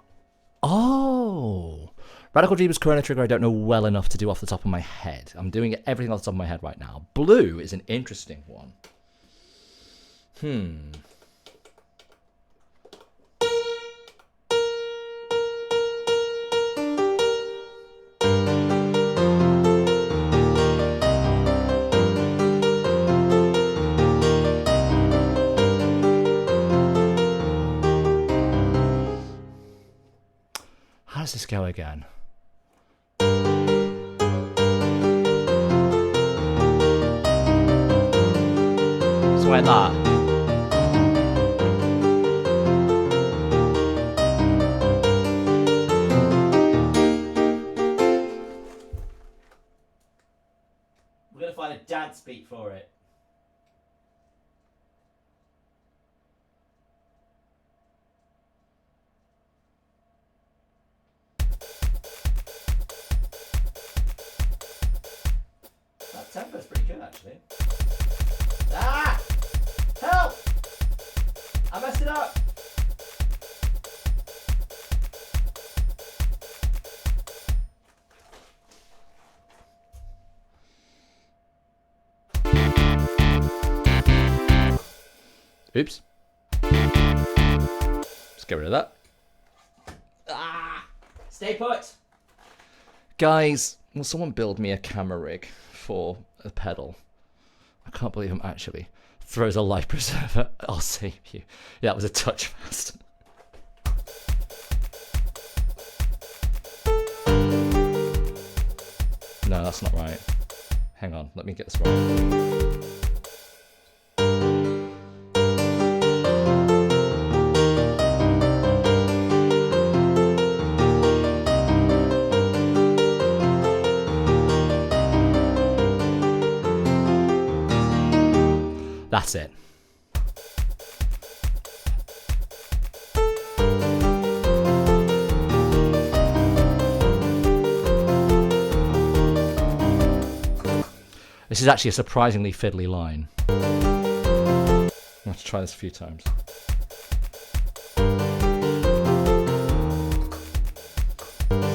Oh. Radical Dream's Chrono Trigger I don't know well enough to do off the top of my head. I'm doing everything off the top of my head right now. Blue is an interesting one. How does this go again? Something like that. We're gonna find a dance beat for it. That tempo's pretty actually. Ah! Help! I messed it up! Oops. Let's get rid of that. Ah! Stay put! Guys, will someone build me a camera rig for a pedal? I can't believe I'm actually throws a life preserver. I'll save you. Yeah, that was a touch fast. No, that's not right. Hang on, let me get this right. That's it. This is actually a surprisingly fiddly line. I'm going to try this a few times.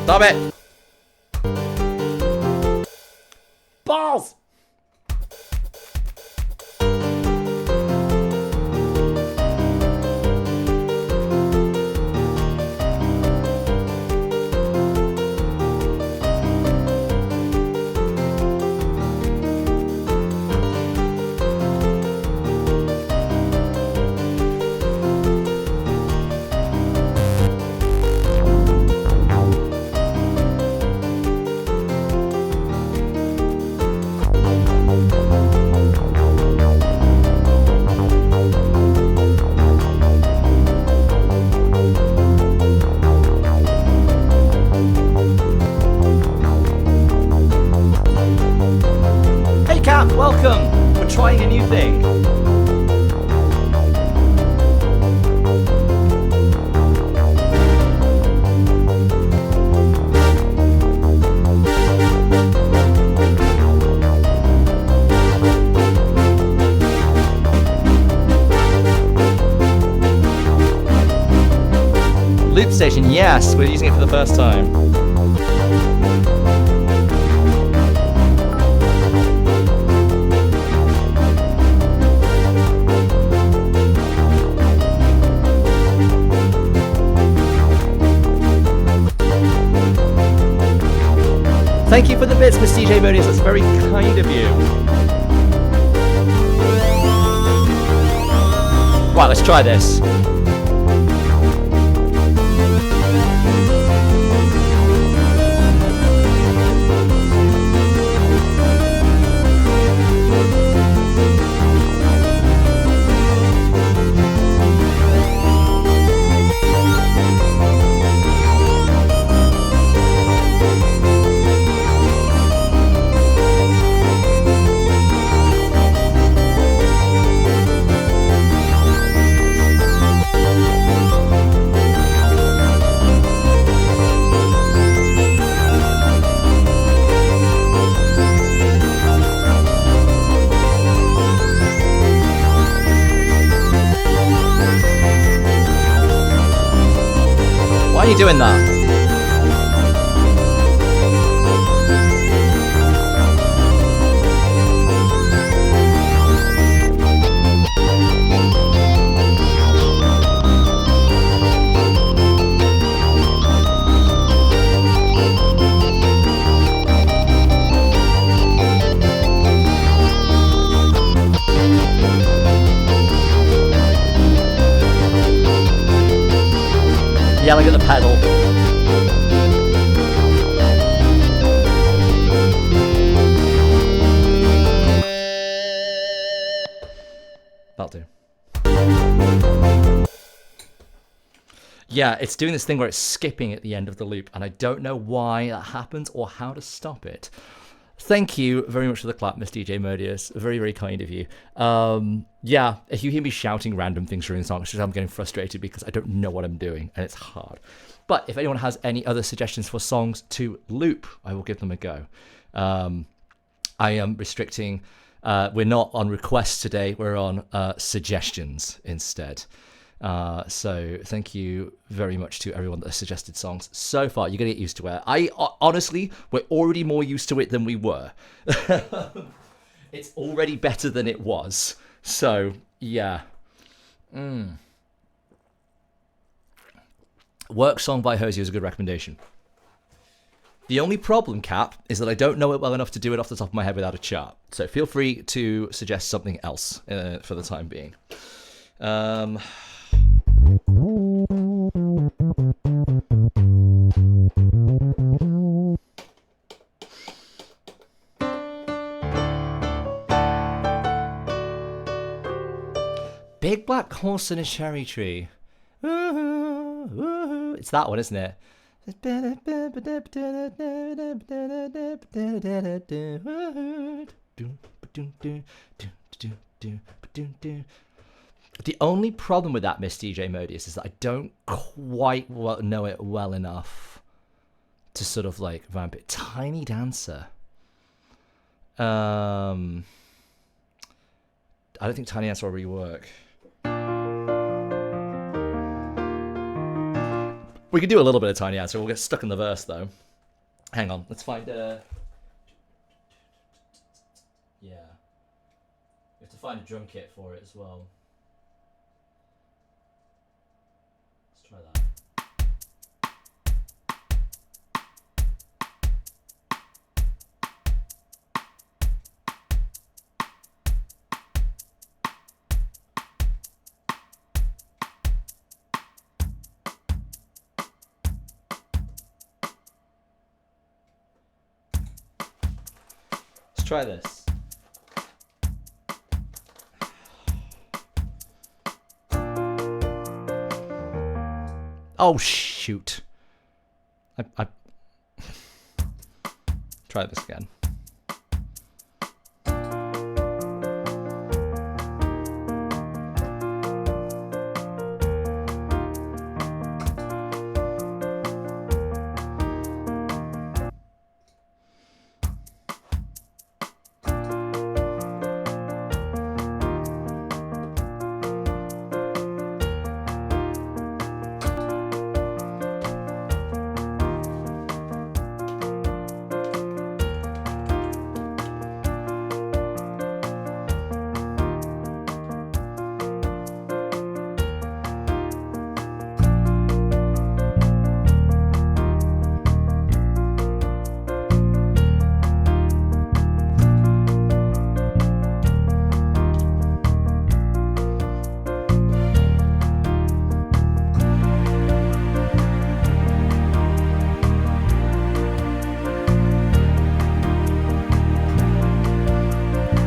Stop it! Balls! Welcome! We're trying a new thing. Loop station, yes, we're using it for the first time. Thank you for the bits, Miss DJ Modius. That's very kind of you. Right, let's try this. Why are you doing that? Yelling at the pedal. That'll do. Yeah, it's doing this thing where it's skipping at the end of the loop, and I don't know why that happens or how to stop it. Thank you very much for the clap, Miss DJ Modius. Very, very kind of you. Yeah, if you hear me shouting random things during the song, it's just I'm getting frustrated because I don't know what I'm doing, and it's hard. But if anyone has any other suggestions for songs to loop, I will give them a go. I am restricting We're not on requests today. We're on suggestions instead. So thank you very much to everyone that has suggested songs so far. You're going to get used to it. Honestly, we're already more used to it than we were. It's already better than it was. So, yeah. Work Song by Hosey is a good recommendation. The only problem, Cap, is that I don't know it well enough to do it off the top of my head without a chart. So feel free to suggest something else for the time being. Big Black Horse and a Cherry Tree. It's that one, isn't it? The only problem with that, Miss DJ Modius, is that I don't quite know it well enough to sort of like vamp it. Tiny Dancer. I don't think Tiny Dancer will really work. We could do a little bit of Tiny Dancer. We'll get stuck in the verse though. Hang on, let's find yeah. You have to find a drum kit for it as well. Let's try that. Let's try this. Oh shoot! I try this again.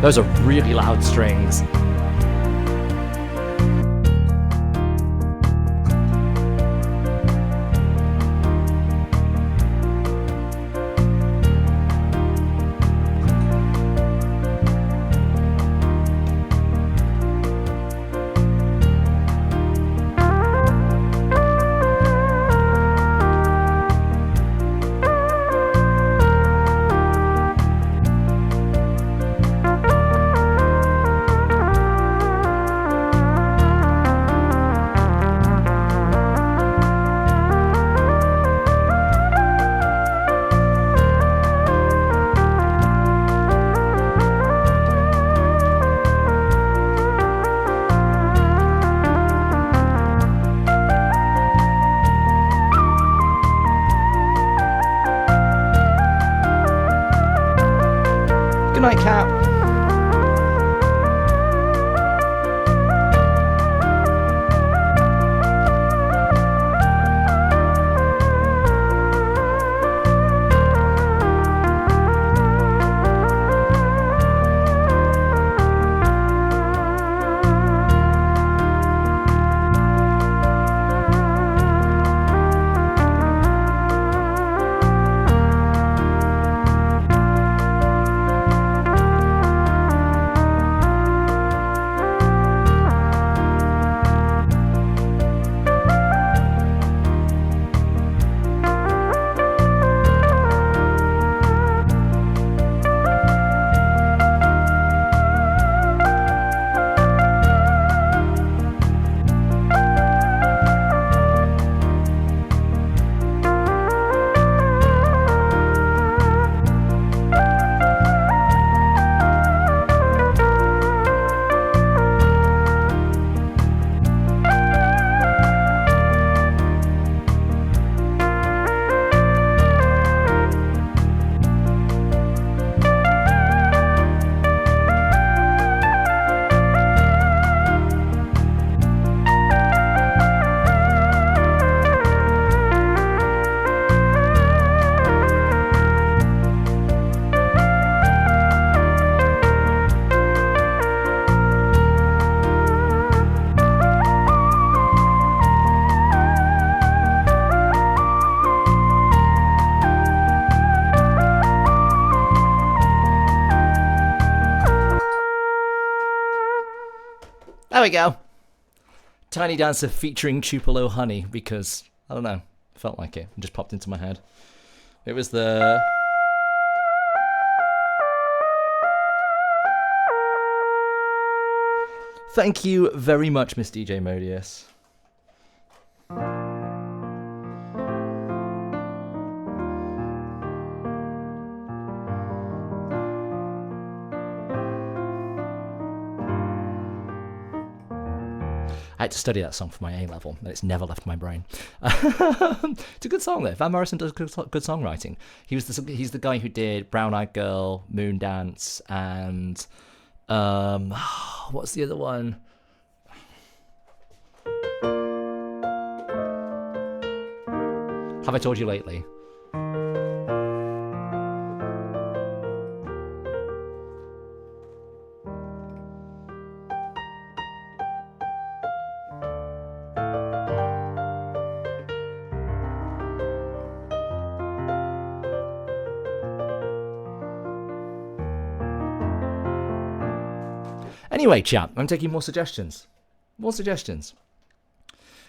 Those are really loud strings. Good night, Cap. There we go. Tiny Dancer featuring Tupelo Honey, because, I don't know, felt like it. It just popped into my head. It was the... Thank you very much, Miss DJ Modius. I had to study that song for my A-level, and it's never left my brain. It's a good song, though. Van Morrison does good songwriting. He's the guy who did Brown Eyed Girl, Moondance, and... what's the other one? Have I Told You Lately? Anyway, chat, I'm taking more suggestions. More suggestions.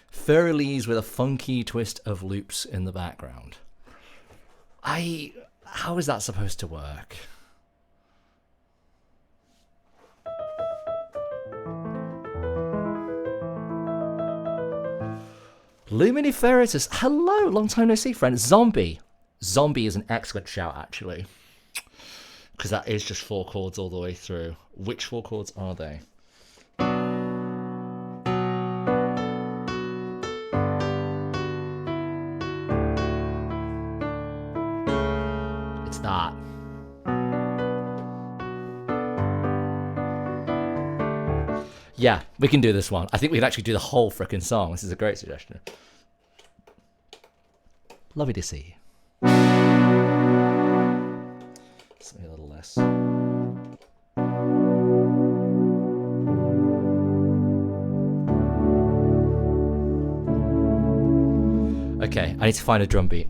Furley's with a funky twist of loops in the background. How is that supposed to work? Luminiferous, hello, long time no see, friend. Zombie. Zombie is an excellent shout, actually. Because that is just 4 chords all the way through. Which 4 chords are they? It's that. Yeah, we can do this one. I think we can actually do the whole frickin' song. This is a great suggestion. Lovely to see you. Something a little less. Okay, I need to find a drum beat.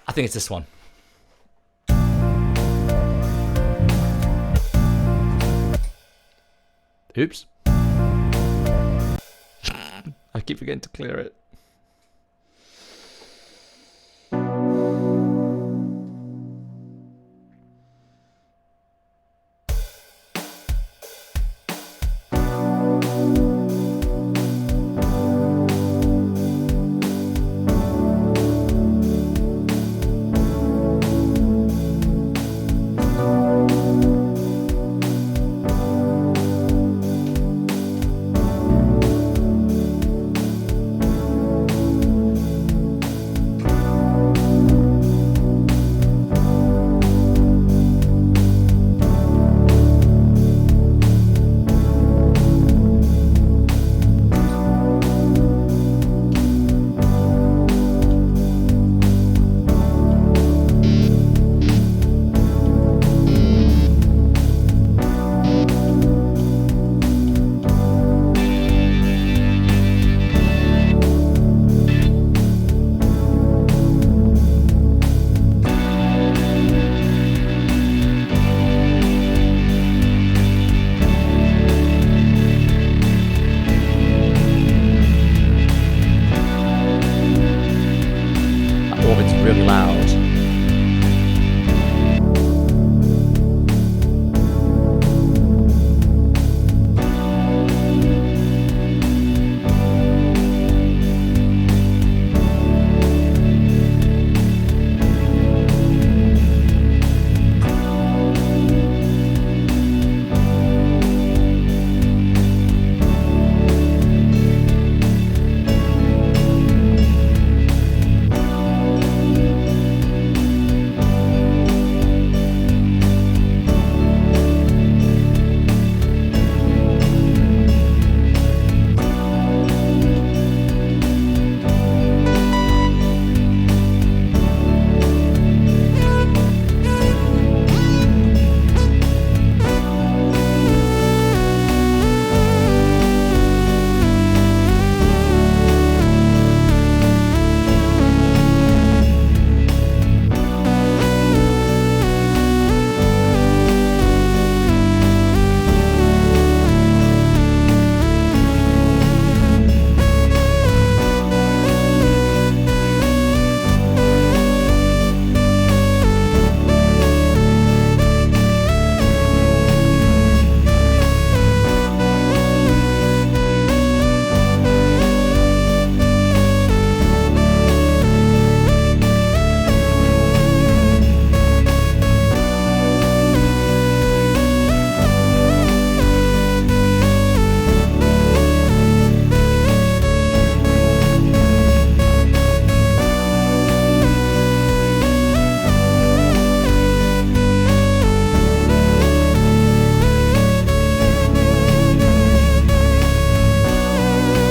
I think it's this one. Oops. I keep forgetting to clear it.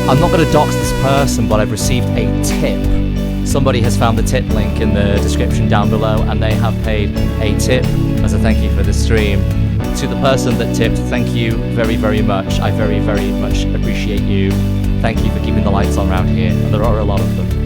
I'm not going to dox this person, but I've received a tip. Somebody has found the tip link in the description down below, and they have paid a tip as a thank you for the stream. To the person that tipped, thank you very, very much. I very, very much appreciate you. Thank you for keeping the lights on around here, and there are a lot of them.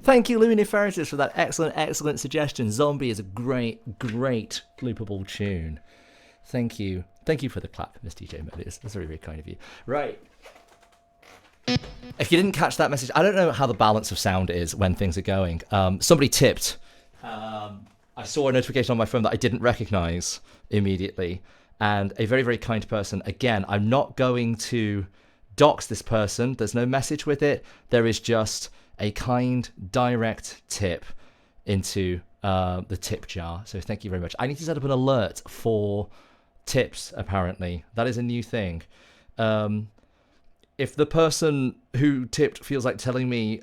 Thank you, Luminiferous, for that excellent suggestion. Zombie is a great loopable tune. Thank you. Thank you for the clap, Miss DJ Melius. That's very, very kind of you. Right. If you didn't catch that message, I don't know how the balance of sound is when things are going. Somebody tipped. I saw a notification on my phone that I didn't recognize immediately. And a very, very kind person. Again, I'm not going to dox this person. There's no message with it. There is just a kind, direct tip into the tip jar. So thank you very much. I need to set up an alert for tips, apparently. That is a new thing. If the person who tipped feels like telling me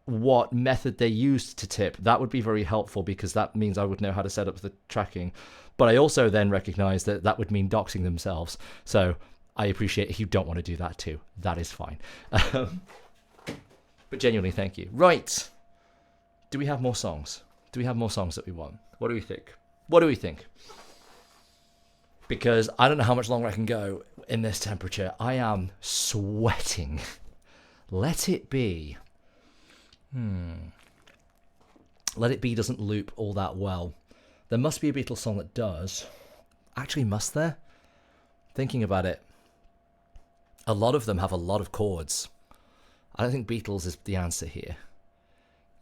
what method they used to tip, that would be very helpful, because that means I would know how to set up the tracking. But I also then recognize that that would mean doxing themselves. So I appreciate if you don't want to do that too. That is fine. But genuinely, thank you. Right. Do we have more songs? Do we have more songs that we want? What do we think? What do we think? Because I don't know how much longer I can go in this temperature. I am sweating. Let It Be. Let It Be doesn't loop all that well. There must be a Beatles song that does. Actually, must there? Thinking about it, a lot of them have a lot of chords. I don't think Beatles is the answer here.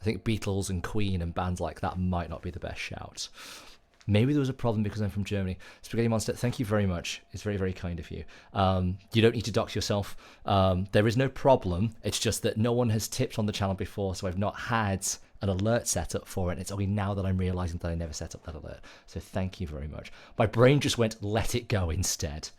I think Beatles and Queen and bands like that might not be the best shout. Maybe there was a problem because I'm from Germany. Spaghetti Monster, thank you very much. It's very, very kind of you. You don't need to dox yourself. There is no problem. It's just that no one has tipped on the channel before, so I've not had an alert set up for it. And it's only now that I'm realizing that I never set up that alert. So thank you very much. My brain just went, let it go instead.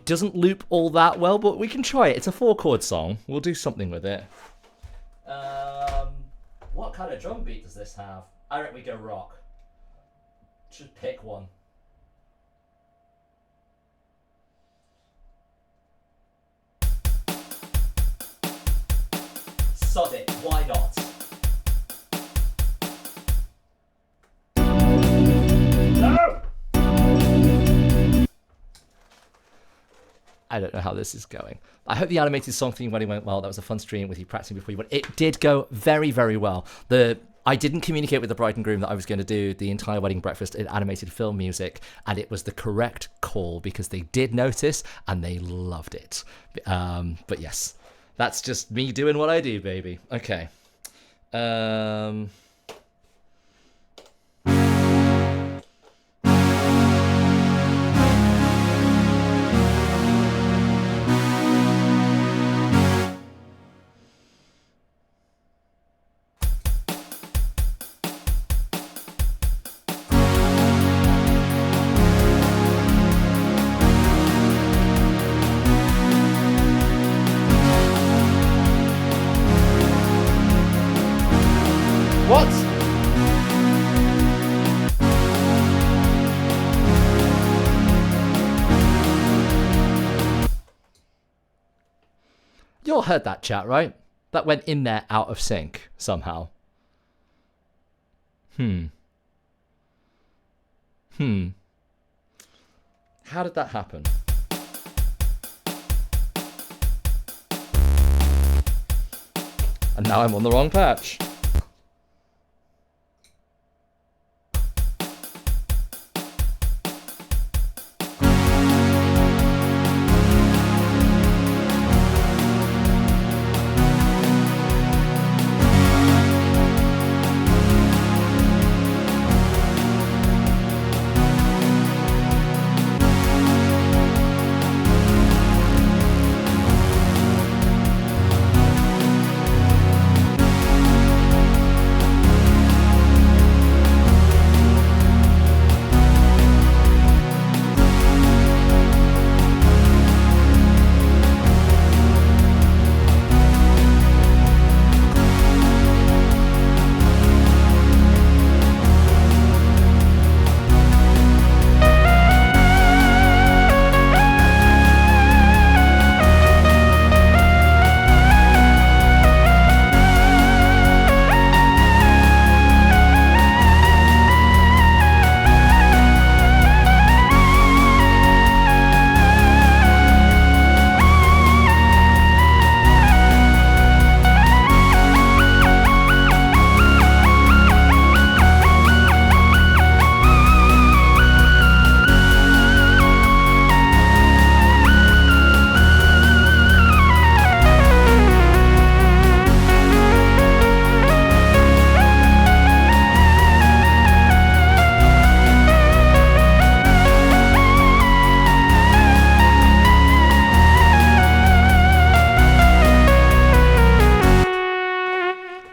Doesn't loop all that well, but we can try it. It's a 4-chord song. We'll do something with it. What kind of drum beat does this have? I reckon we go rock. Just pick one. Sod it, why not? No! I don't know how this is going. I hope the animated song theme went well. That was a fun stream with you practicing before you went. It did go very, very well. I didn't communicate with the bride and groom that I was going to do the entire wedding breakfast in animated film music, and it was the correct call because they did notice and they loved it. But yes, that's just me doing what I do, baby. Okay. What? You all heard that, chat, right? That went in there out of sync somehow. How did that happen? And now I'm on the wrong patch.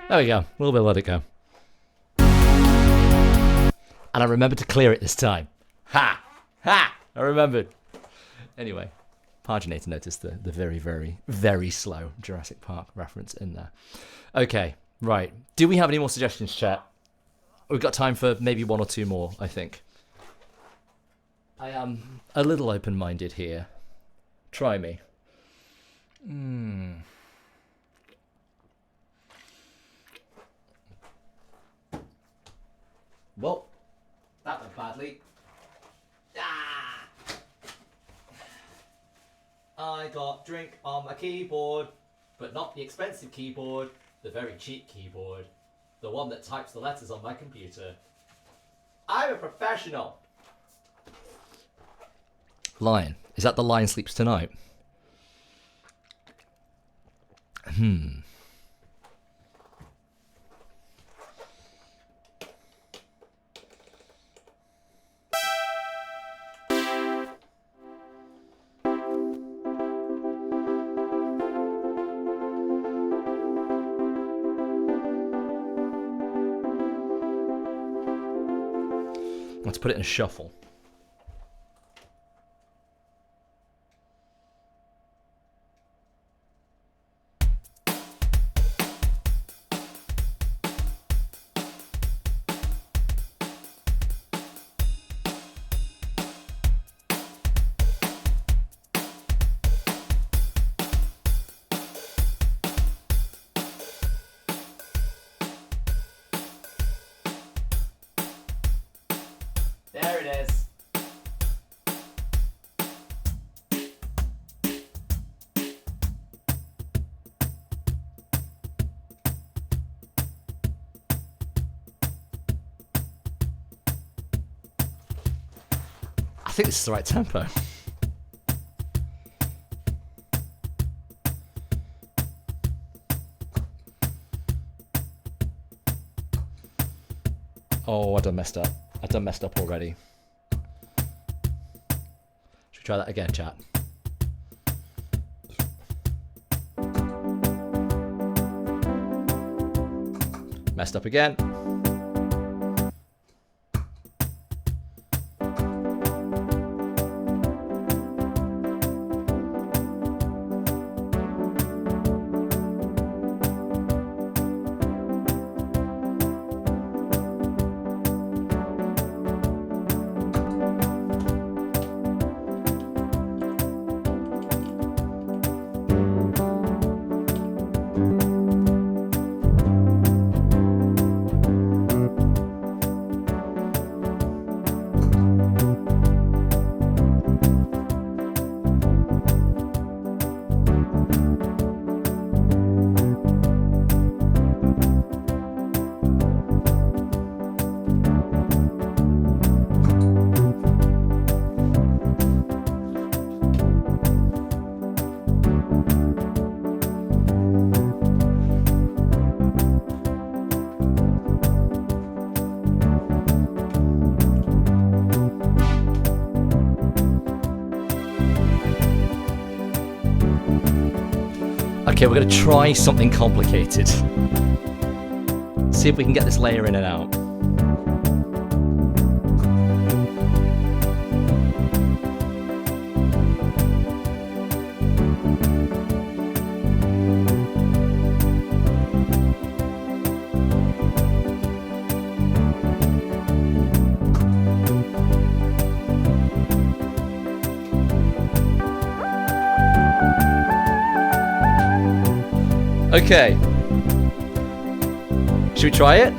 There we go. A little bit, let it go. And I remembered to clear it this time. Ha! Ha! I remembered. Anyway, Paginator noticed the very, very, very slow Jurassic Park reference in there. Okay, right. Do we have any more suggestions, chat? We've got time for maybe one or two more, I think. I am a little open-minded here. Try me. Well, that went badly. Ah! I got drink on my keyboard, but not the expensive keyboard, the very cheap keyboard, the one that types the letters on my computer. I'm a professional. Lion. Is that the Lion Sleeps Tonight? Let's put it in a shuffle. Here it is. I think this is the right tempo. Oh, I done messed up. I done messed up already. Should we try that again, chat? Messed up again. Okay, we're going to try something complicated. See if we can get this layer in and out. Okay. Should we try it?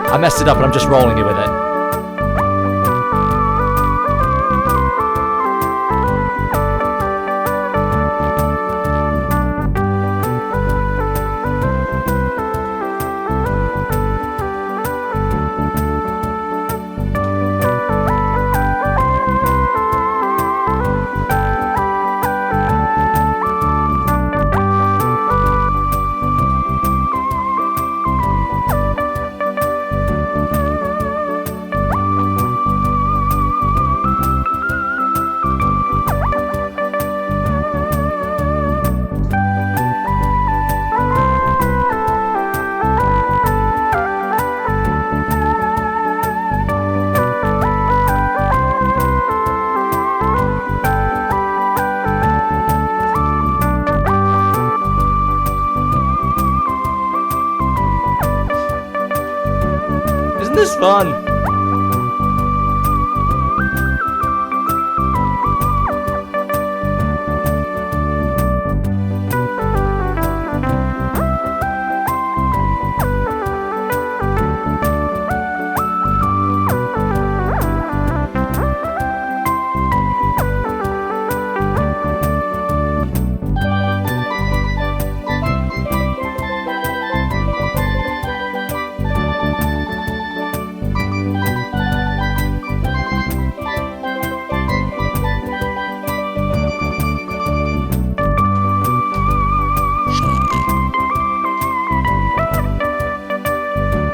I messed it up and I'm just rolling it with it. Isn't this fun?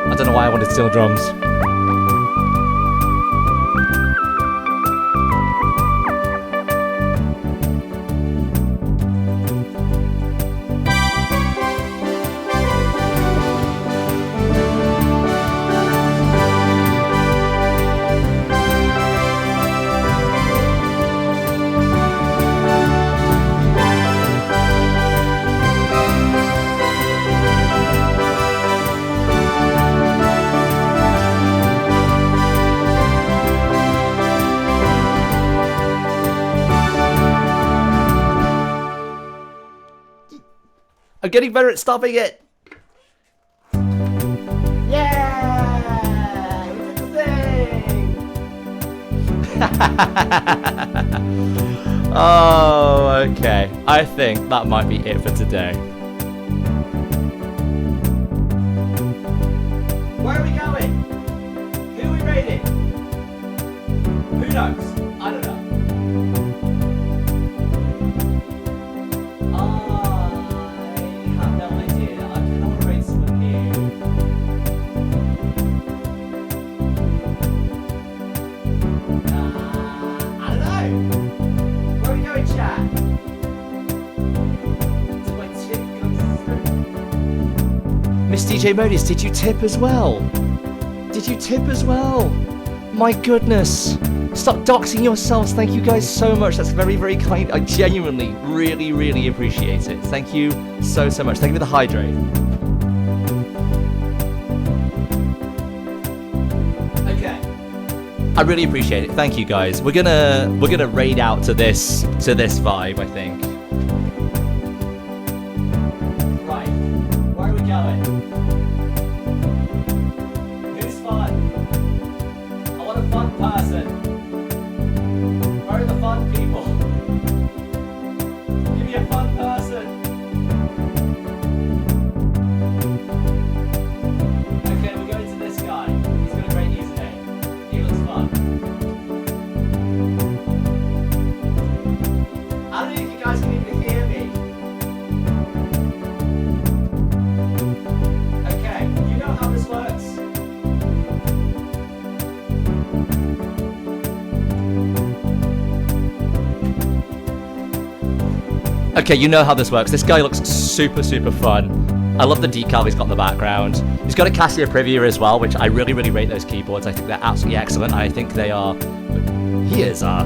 I don't know why I wanted steel drums. I'm getting better at stopping it. Yeah! We did the thing! Oh, okay. I think that might be it for today. Where are we going? Who are we raiding? Who knows? I don't know. I have no idea. I kind of want to raid someone new. I don't know. Where are we going, chat? Did my tip go through? Miss DJ Modus, did you tip as well? Did you tip as well? My goodness. Stop doxing yourselves. Thank you guys so much. That's very, very kind. I genuinely, really, really appreciate it. Thank you so, so much. Thank you for the hydrate. Okay. I really appreciate it. Thank you guys. We're gonna raid out to this vibe, I think. Right. Where are we going? Who's fun? I want a fun person. Where are the fun people? Give me a fun person. Okay, we're going to this guy. He's got a great username. He looks fun. I don't know if you guys can even hear me. Okay, you know how this works. Okay, you know how this works. This guy looks super, super fun. I love the decal he's got in the background. He's got a Casio Privia as well, which I really, really rate those keyboards. I think they're absolutely excellent. I think they are... He is a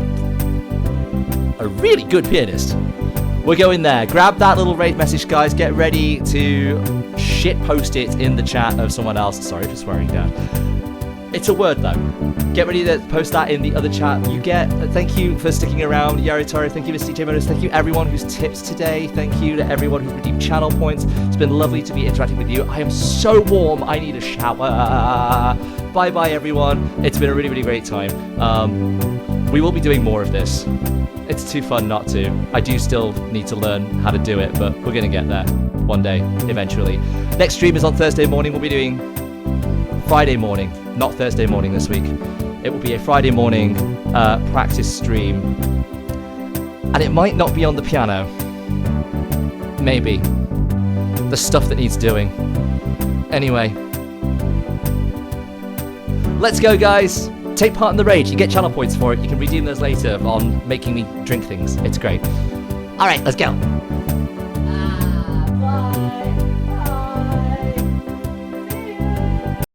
really good pianist. We're going there. Grab that little raid message, guys. Get ready to shit post it in the chat of someone else. Sorry for swearing, Dad. It's a word, though. Get ready to post that in the other chat. Thank you for sticking around, Yaritoro. Thank you, Miss DJ Modus. Thank you, everyone who's tipped today. Thank you to everyone who's redeemed channel points. It's been lovely to be interacting with you. I am so warm. I need a shower. Bye-bye, everyone. It's been a really, really great time. We will be doing more of this. It's too fun not to. I do still need to learn how to do it, but we're going to get there one day, eventually. Next stream is on Thursday morning. We'll be doing Friday morning, not Thursday morning this week. It will be a Friday morning practice stream. And it might not be on the piano. Maybe. The stuff that needs doing. Anyway. Let's go, guys. Take part in the raid. You get channel points for it. You can redeem those later on making me drink things. It's great. Alright, let's go.